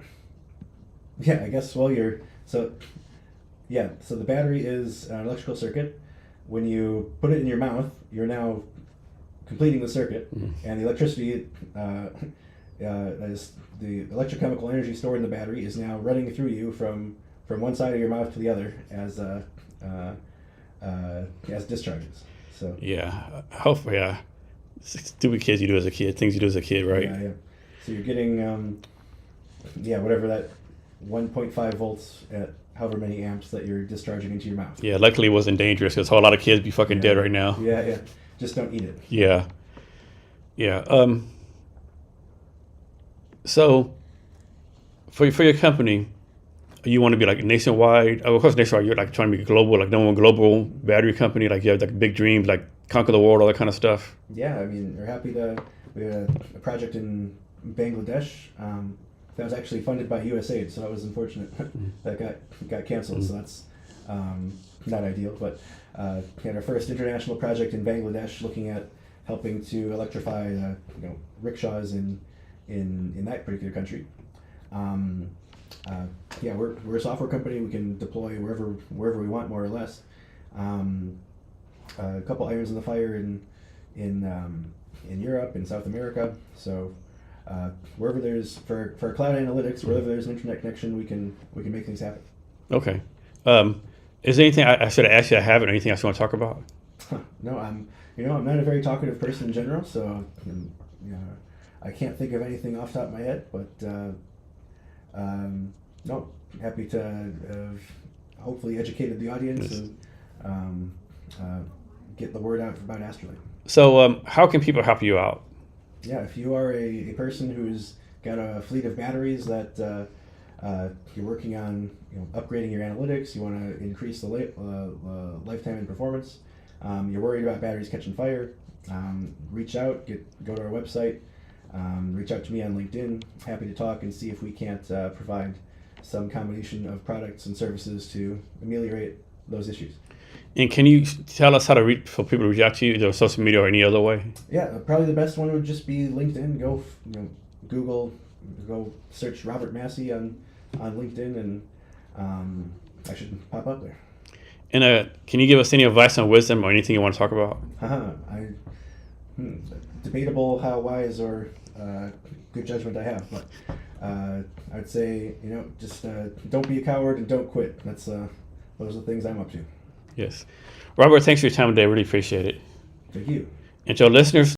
guess, so the battery is an electrical circuit. When you put it in your mouth, you're now completing the circuit, and the electricity, as the electrochemical energy stored in the battery, is now running through you from one side of your mouth to the other as discharges. So stupid kids you do as a kid, things you do as a kid, right? Yeah. So you're getting whatever that 1.5 volts at however many amps that you're discharging into your mouth. Yeah, luckily it wasn't dangerous because a whole lot of kids be fucking dead right now. Yeah. Just don't eat it. Yeah. So for your company, you want to be like nationwide. Of course, nationwide. You're like trying to be global, like number one global battery company. Like you have like big dreams, like conquer the world, all that kind of stuff. Yeah, I mean, we're happy to. We had a project in Bangladesh that was actually funded by USAID, so that was unfortunate that got canceled. So that's not ideal. But we had our first international project in Bangladesh, looking at helping to electrify rickshaws in that particular country. We're a software company. We can deploy wherever we want, more or less. A couple irons in the fire in Europe, in South America. So wherever there's for cloud analytics, wherever there's an internet connection, we can make things happen. Okay. Is there anything I should have asked you? I haven't. Anything else you want to talk about? No, I'm not a very talkative person in general, so I can't think of anything off the top of my head. But no, happy to have hopefully educated the audience and get the word out about Astrolabe. So how can people help you out? Yeah, if you are a person who's got a fleet of batteries that you're working on, upgrading your analytics, you want to increase the lifetime and performance, you're worried about batteries catching fire, reach out, go to our website, reach out to me on LinkedIn. Happy to talk and see if we can't provide some combination of products and services to ameliorate those issues. And can you tell us how to reach for people to reach out to you, either social media or any other way? Yeah, probably the best one would just be LinkedIn. Go, Google, go search Robert Masse on LinkedIn, and I should pop up there. And can you give us any advice on wisdom or anything you want to talk about? Debatable how wise or good judgment I have, but I'd say just don't be a coward and don't quit. Those are the things I'm up to. Yes. Robert, thanks for your time today. I really appreciate it. Thank you. And to our listeners,